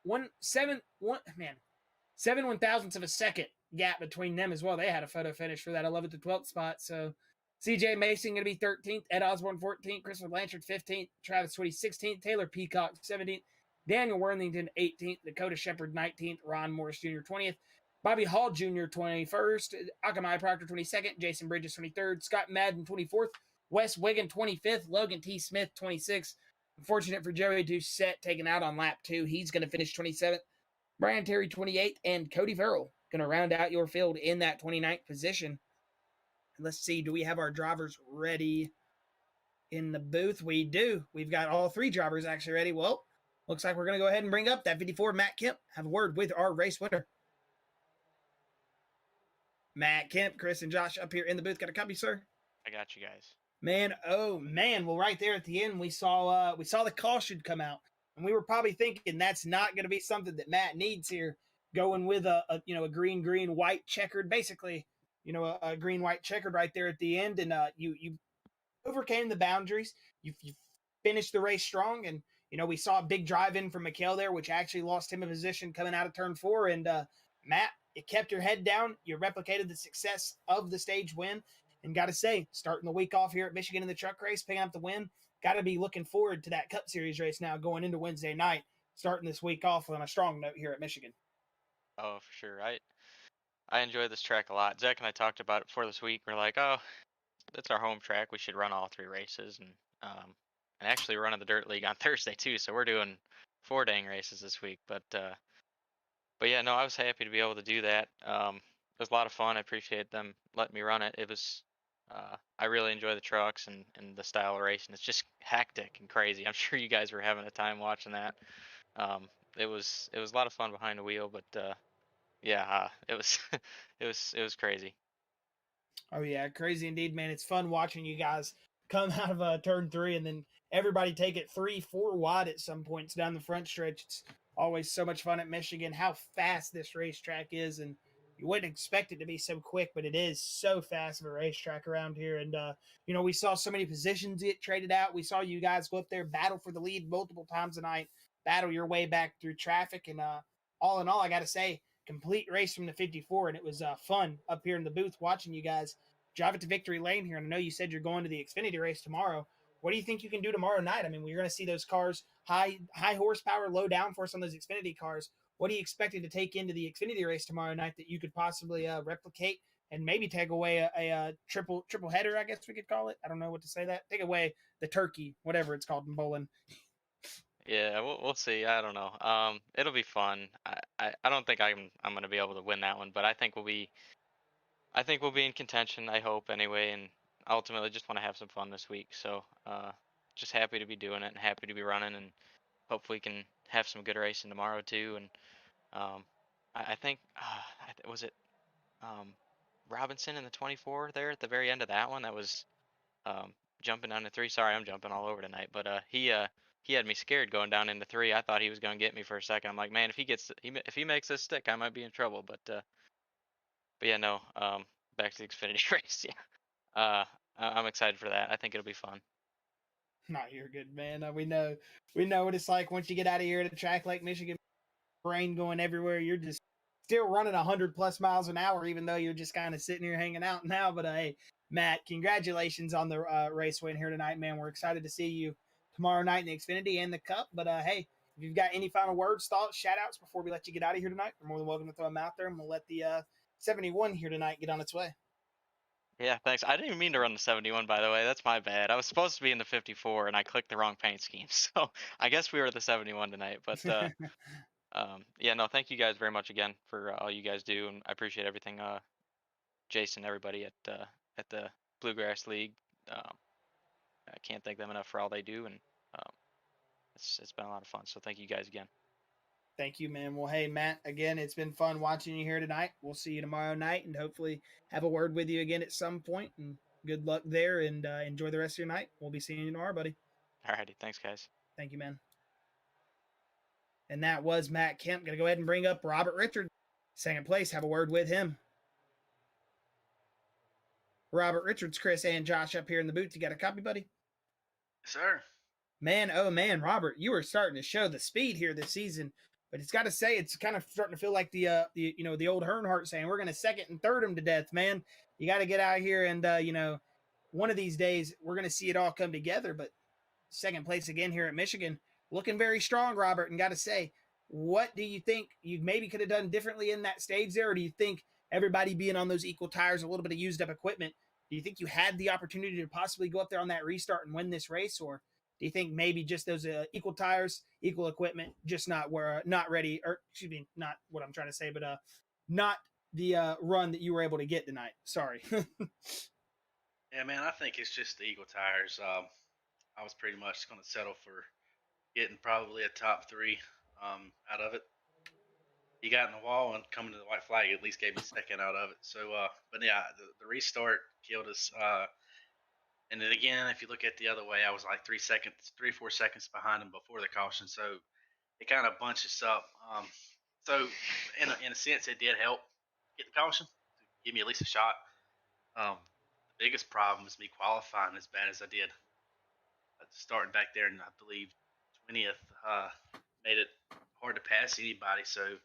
1,000ths of a second gap between them as well. They had a photo finish for that 11th to 12th spot. So CJ Mason going to be 13th, Ed Osborne 14th, Christopher Blanchard 15th, Travis Twitty 16th, Taylor Peacock 17th, Daniel Worthington 18th, Dakota Shepard 19th, Ron Morris Jr. 20th, Bobby Hall Jr. 21st, Akamai Proctor 22nd, Jason Bridges 23rd, Scott Madden 24th, Wes Wiggin 25th, Logan T. Smith 26th. Unfortunate for Joey Ducette taken out on lap 2. He's going to finish 27th. Brian Terry 28th, and Cody Farrell going to round out your field in that 29th position. Let's see, do we have our drivers ready in the booth? We do. We've got all three drivers actually ready. Well, looks like we're going to go ahead and bring up that 54 Matt Kemp. Have a word with our race winner. Matt Kemp, Chris, and Josh up here in the booth. Got a copy, sir? I got you guys. Man, oh man. Well, right there at the end, we saw the caution come out, and we were probably thinking that's not going to be something that Matt needs here, going with a green white checkered, basically, a green white checkered right there at the end, and you overcame the boundaries. You finished the race strong, and we saw a big drive in from Miguel there, which actually lost him a position coming out of turn 4, and Matt, you kept your head down, you replicated the success of the stage win. And got to say, starting the week off here at Michigan in the truck race, picking up the win, got to be looking forward to that Cup Series race now going into Wednesday night, starting this week off on a strong note here at Michigan. Oh, for sure. I enjoy this track a lot. Zach and I talked about it before this week. We're like, oh, that's our home track. We should run all 3 races. And actually running the Dirt League on Thursday, too. So we're doing 4 dang races this week. But yeah, no, I was happy to be able to do that. It was a lot of fun. I appreciate them letting me run it. It was... I really enjoy the trucks and the style of racing. It's just hectic and crazy. I'm sure you guys were having a time watching that. It was a lot of fun behind the wheel, but yeah, it was it was crazy. Oh yeah, crazy indeed, man. It's fun watching you guys come out of turn 3 and then everybody take it 3-4 wide at some points down the front stretch. It's always so much fun at Michigan. How fast this racetrack is, and you wouldn't expect it to be so quick, but it is so fast of a racetrack around here. And we saw so many positions get traded out. We saw you guys go up there, battle for the lead multiple times tonight, battle your way back through traffic, and all in all, I got to say, complete race from the 54, and it was fun up here in the booth watching you guys drive it to victory lane here. And I know you said you're going to the Xfinity race tomorrow. What do you think you can do tomorrow night? I mean, we're going to see those cars high horsepower, low downforce on those Xfinity cars. What are you expecting to take into the Xfinity race tomorrow night that you could possibly replicate and maybe take away a triple header? I guess we could call it. I don't know what to say that. Take away the turkey, whatever it's called in bowling. Yeah, we'll see. I don't know. It'll be fun. I don't think I'm gonna be able to win that one, but I think we'll be in contention. I hope anyway, and ultimately just want to have some fun this week. So just happy to be doing it and happy to be running, and hopefully we can have some good racing tomorrow too. And I think was it Robinson in the 24 there at the very end of that one that was jumping down to 3. Sorry, I'm jumping all over tonight, but he had me scared going down into 3. I thought he was going to get me for a second. I'm like, man, if he makes this stick, I might be in trouble. But yeah, no. Back to the Xfinity race. Yeah. I'm excited for that. I think it'll be fun. No, you're good, man. We know what it's like once you get out of here at a track like Michigan. Brain going everywhere. You're just still running 100+ miles an hour, even though you're just kind of sitting here hanging out now. But hey, Matt, congratulations on the race win here tonight, man. We're excited to see you tomorrow night in the Xfinity and the Cup. But hey, if you've got any final words, thoughts, shout outs before we let you get out of here tonight, you're more than welcome to throw them out there, and we'll let the 71 here tonight get on its way. Yeah, thanks. I didn't even mean to run the 71, by the way. That's my bad. I was supposed to be in the 54, and I clicked the wrong paint scheme. So I guess we were at the 71 tonight. But yeah, no, thank you guys very much again for all you guys do, and I appreciate everything. Jason, everybody at the Bluegrass League. I can't thank them enough for all they do, and it's been a lot of fun. So thank you guys again. Thank you, man. Well, hey, Matt, again, it's been fun watching you here tonight. We'll see you tomorrow night and hopefully have a word with you again at some point. And good luck there, and enjoy the rest of your night. We'll be seeing you tomorrow, buddy. Alrighty. Thanks, guys. Thank you, man. And that was Matt Kemp. Going to go ahead and bring up Robert Richards, second place. Have a word with him. Robert Richards, Chris, and Josh up here in the booth. You got a copy, buddy? Sir. Man, oh man, Robert, you are starting to show the speed here this season. But it's got to say, it's kind of starting to feel like the old Earnhardt saying, we're going to second and third him to death, man. You got to get out here and, one of these days we're going to see it all come together. But second place again here at Michigan, looking very strong, Robert. And got to say, what do you think you maybe could have done differently in that stage there? Or do you think everybody being on those equal tires, a little bit of used up equipment, do you think you had the opportunity to possibly go up there on that restart and win this race? Or do you think maybe just those equal tires, equal equipment, just not ready, or excuse me, not what I'm trying to say, but not the run that you were able to get tonight? Sorry. Yeah, man, I think it's just the equal tires. I was pretty much going to settle for getting probably a top 3 out of it. He got in the wall and coming to the white flag at least gave me second out of it. So, but yeah, the restart killed us. And then again, if you look at the other way, I was like 3 or 4 seconds behind him before the caution. So it kind of bunches up. So in a sense, it did help get the caution, give me at least a shot. The biggest problem is me qualifying as bad as I did. Starting back there, and I believe 20th made it hard to pass anybody. So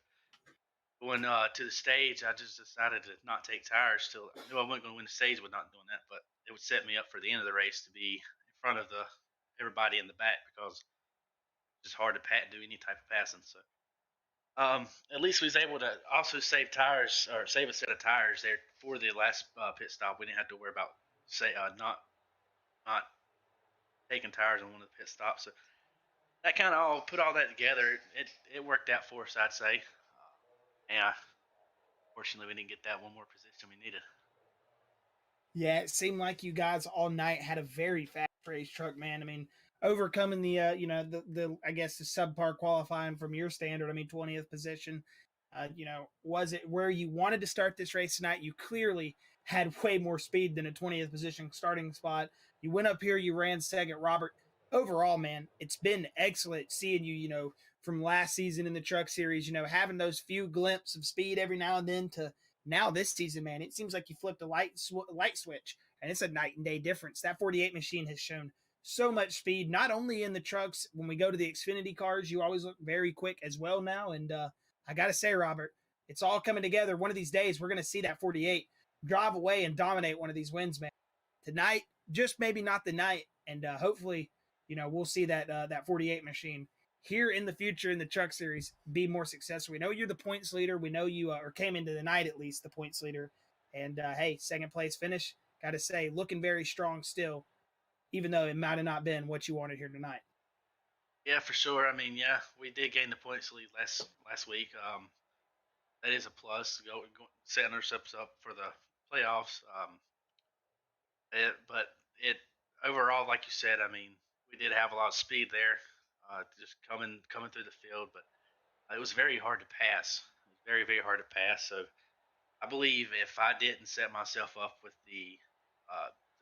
going to the stage, I just decided to not take tires till I knew I wasn't going to win the stage with not doing that, but it would set me up for the end of the race to be in front of everybody in the back because it's just hard to do any type of passing. So at least we was able to also save tires or save a set of tires there for the last pit stop. We didn't have to worry about not taking tires on one of the pit stops. So that kind of all put all that together. It worked out for us, I'd say. Yeah, fortunately, we didn't get that one more position we needed. Yeah, it seemed like you guys all night had a very fast race truck, man. I mean, overcoming the I guess the subpar qualifying from your standard. I mean, 20th position. Was it where you wanted to start this race tonight? You clearly had way more speed than a 20th position starting spot. You went up here, you ran second, Robert. Overall, man, it's been excellent seeing you, from last season in the truck series, having those few glimpses of speed every now and then to Now this season, man, it seems like you flipped a light switch, and it's a night and day difference. That 48 machine has shown so much speed, not only in the trucks. When we go to the Xfinity cars, you always look very quick as well now. And I got to say, Robert, it's all coming together. One of these days, we're going to see that 48 drive away and dominate one of these wins, man. Tonight, just maybe not the night. And hopefully, we'll see that 48 machine here in the future in the truck series be more successful. We know you're the points leader. We know you or came into the night at least the points leader. And hey, second place finish. Got to say, looking very strong still, even though it might have not been what you wanted here tonight. Yeah, for sure. I mean, yeah, we did gain the points lead last week. That is a plus. Setting ourselves up for the playoffs. But it overall, like you said, I mean, we did have a lot of speed there, just coming through the field. But it was very hard to pass. It was very, very hard to pass. So I believe if I didn't set myself up with the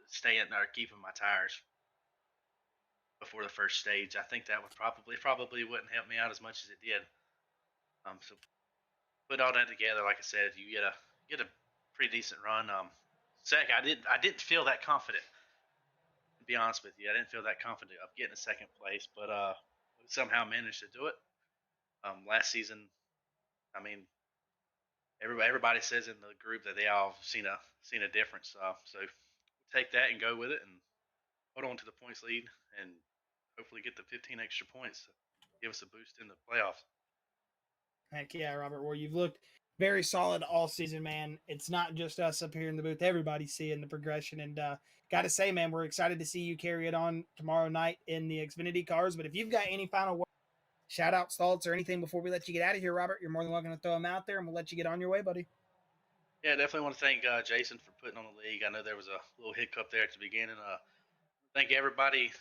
staying or keeping my tires before the first stage, I think that would probably wouldn't help me out as much as it did. So put all that together, like I said, you get a pretty decent run. I didn't feel that confident. To be honest with you, I didn't feel that confident of getting a second place, but we somehow managed to do it. Last season, I mean, everybody says in the group that they all seen a difference. So take that and go with it, and hold on to the points lead, and hopefully get the 15 extra points to give us a boost in the playoffs. Heck yeah, Robert. Well, you've looked very solid all season, man. It's not just us up here in the booth. Everybody's seeing the progression. And got to say, man, we're excited to see you carry it on tomorrow night in the Xfinity cars. But if you've got any final words, shout outs, thoughts, or anything before we let you get out of here, Robert, you're more than welcome to throw them out there, and we'll let you get on your way, buddy. Yeah, definitely want to thank Jason for putting on the league. I know there was a little hiccup there at the beginning. Thank everybody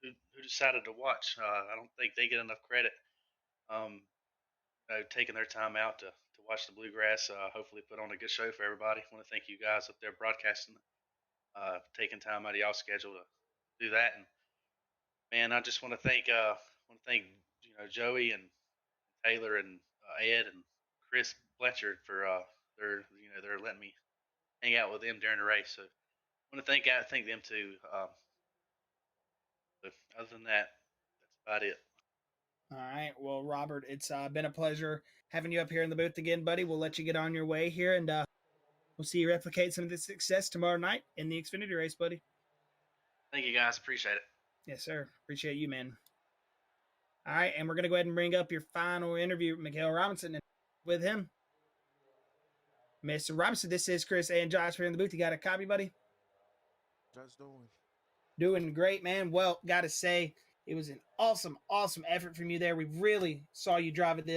who decided to watch. I don't think they get enough credit. Taking their time out to watch the Bluegrass. Hopefully put on a good show for everybody. I want to thank you guys up there broadcasting, taking time out of y'all's schedule to do that. And man, I just want to thank Joey and Taylor and Ed and Chris Bletchard for they're letting me hang out with them during the race. So I want to thank them too. But other than that, that's about it. All right. Well, Robert, it's been a pleasure having you up here in the booth again, buddy. We'll let you get on your way here, and we'll see you replicate some of this success tomorrow night in the Xfinity race, buddy. Thank you, guys. Appreciate it. Yes, sir. Appreciate you, man. All right, and we're going to go ahead and bring up your final interview with Miguel Robinson and with him. Mr. Robinson, this is Chris and Josh here in the booth. You got a copy, buddy? Josh doing? Doing great, man. Well, got to say, it was an awesome effort from you there. We really saw you drive it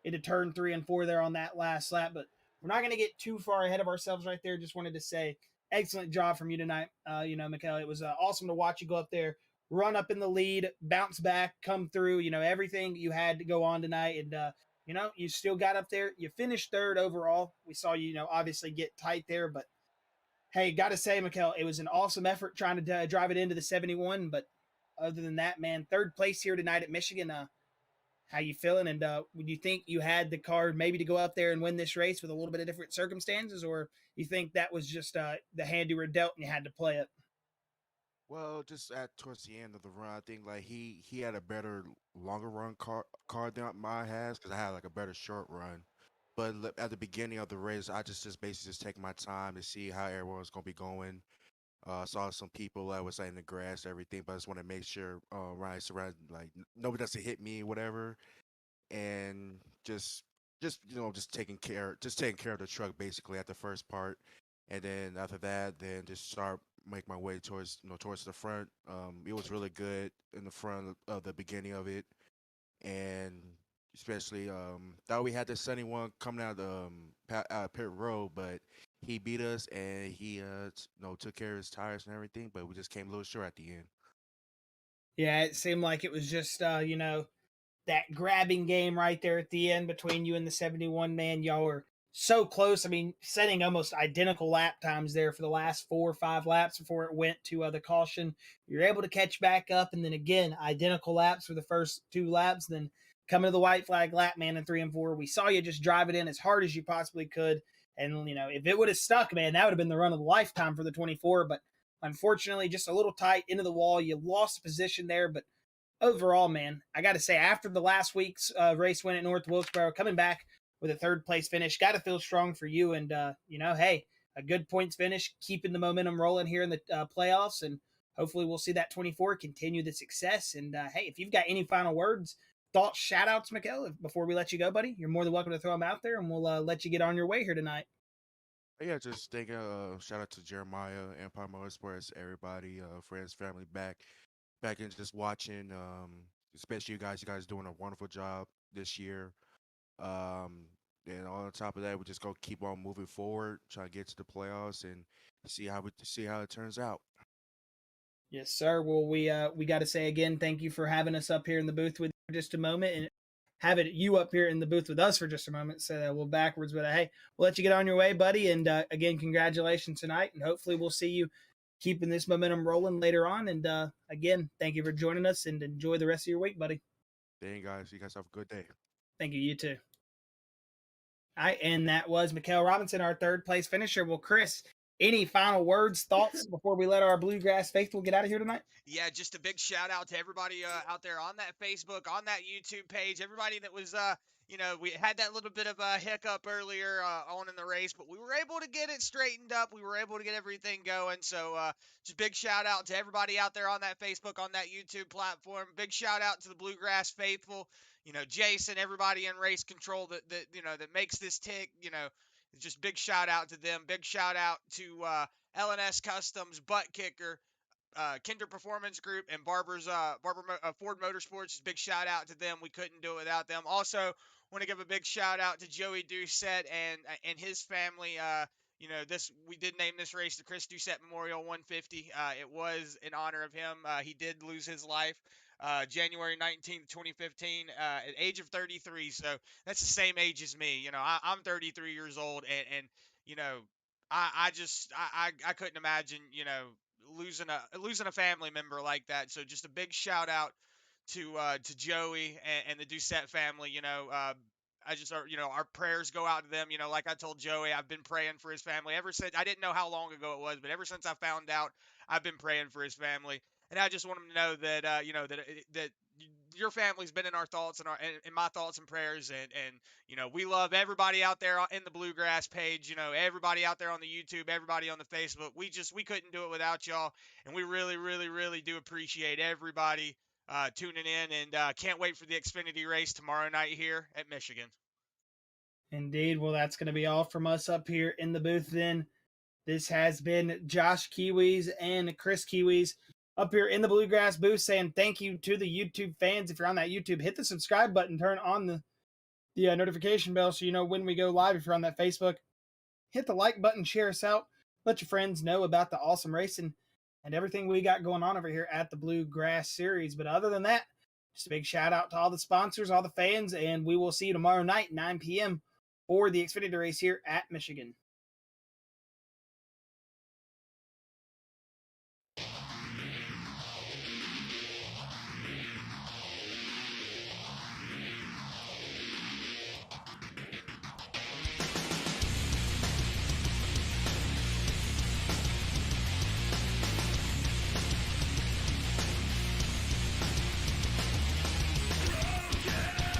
into turn 3 and 4 there on that last lap, but we're not going to get too far ahead of ourselves right there. Just wanted to say, excellent job from you tonight. Miguel, it was awesome to watch you go up there, run up in the lead, bounce back, come through, everything you had to go on tonight. And, you still got up there. You finished third overall. We saw you, obviously get tight there, but hey, got to say, Miguel, it was an awesome effort trying to drive it into the 71, but other than that, man, third place here tonight at Michigan. How you feeling? And would you think you had the card maybe to go out there and win this race with a little bit of different circumstances, or you think that was just the hand you were dealt and you had to play it? Well, just towards the end of the run, I think like he had a better longer run card than mine has, because I had like a better short run. But at the beginning of the race, I just basically just taking my time to see how everyone was gonna be going. Saw some people that was in the grass, everything, but I just want to make sure right surround like nobody doesn't hit me, whatever, and just taking care of the truck basically at the first part, and then after that, then just start make my way towards the front. It was really good in the front of the beginning of it, and especially thought we had the sunny one coming out of the pit road, but he beat us, and he took care of his tires and everything, but we just came a little short at the end. Yeah, it seemed like it was just that grabbing game right there at the end between you and the 71, man. Y'all were so close. I mean, setting almost identical lap times there for the last 4 or 5 laps before it went to the caution. You're able to catch back up, and then again, identical laps for the first 2 laps, then coming to the white flag lap, man, in 3 and 4. We saw you just drive it in as hard as you possibly could, And, if it would have stuck, man, that would have been the run of the lifetime for the 24. But unfortunately, just a little tight into the wall. You lost position there. But overall, man, I got to say, after the last week's race win at North Wilkesboro, coming back with a third place finish, got to feel strong for you. And, hey, a good points finish, keeping the momentum rolling here in the playoffs. And hopefully we'll see that 24 continue the success. And, hey, if you've got any final words, thoughts, shout outs, Miguel, before we let you go, buddy, you're more than welcome to throw them out there, and we'll let you get on your way here tonight. Yeah, just thinking, shout out to Jeremiah, Empire Motorsports, everybody, friends, family back in just watching, especially you guys. You guys doing a wonderful job this year. Um, and on top of that, we just go keep on moving forward, try to get to the playoffs and see how it turns out. Yes, sir. Well, we got to say again, thank you for having us up here in the booth with you for just a moment, and having you up here in the booth with us for just a moment. So we'll backwards, but hey, we'll let you get on your way, buddy. And again, congratulations tonight, and hopefully we'll see you keeping this momentum rolling later on. And again, thank you for joining us, and enjoy the rest of your week, buddy. Thank you guys. You guys have a good day. Thank you. You too. All right, and that was Miguel Robinson, our third place finisher. Well, Chris, any final words, thoughts before we let our Bluegrass faithful get out of here tonight? Yeah, just a big shout out to everybody out there on that Facebook, on that YouTube page, everybody that was, we had that little bit of a hiccup earlier on in the race, but we were able to get it straightened up. We were able to get everything going. So just big shout out to everybody out there on that Facebook, on that YouTube platform. Big shout out to the Bluegrass faithful, Jason, everybody in race control that makes this tick, just big shout out to them. Big shout out to LNS Customs, ButtKicker, Kinder Performance Group, and Barber Ford Motorsports. Just big shout out to them. We couldn't do it without them. Also, want to give a big shout out to Joey Ducette and his family. We did name this race the Chris Ducette Memorial 150. It was in honor of him. He did lose his life January 19th, 2015, at age of 33. So that's the same age as me. I'm 33 years old, and I couldn't imagine, losing a family member like that. So just a big shout out to Joey and the Ducette family. Our prayers go out to them. Like I told Joey, I've been praying for his family ever since. I didn't know how long ago it was, but ever since I found out, I've been praying for his family. And I just want them to know that, that your family's been in our thoughts and in my thoughts and prayers. And we love everybody out there in the Bluegrass page, everybody out there on the YouTube, everybody on the Facebook. We couldn't do it without y'all. And we really, really, really do appreciate everybody tuning in, and can't wait for the Xfinity race tomorrow night here at Michigan. Indeed. Well, that's going to be all from us up here in the booth then. This has been Josh Kiwis and Chris Kiwis up here in the Bluegrass booth saying thank you to the YouTube fans. If you're on that YouTube, hit the subscribe button, turn on the notification bell so you know when we go live. If you're on that Facebook, hit the like button, share us out, let your friends know about the awesome racing and everything we got going on over here at the Bluegrass Series. But other than that, just a big shout out to all the sponsors, all the fans, and we will see you tomorrow night, 9 p.m. for the Xfinity race here at Michigan.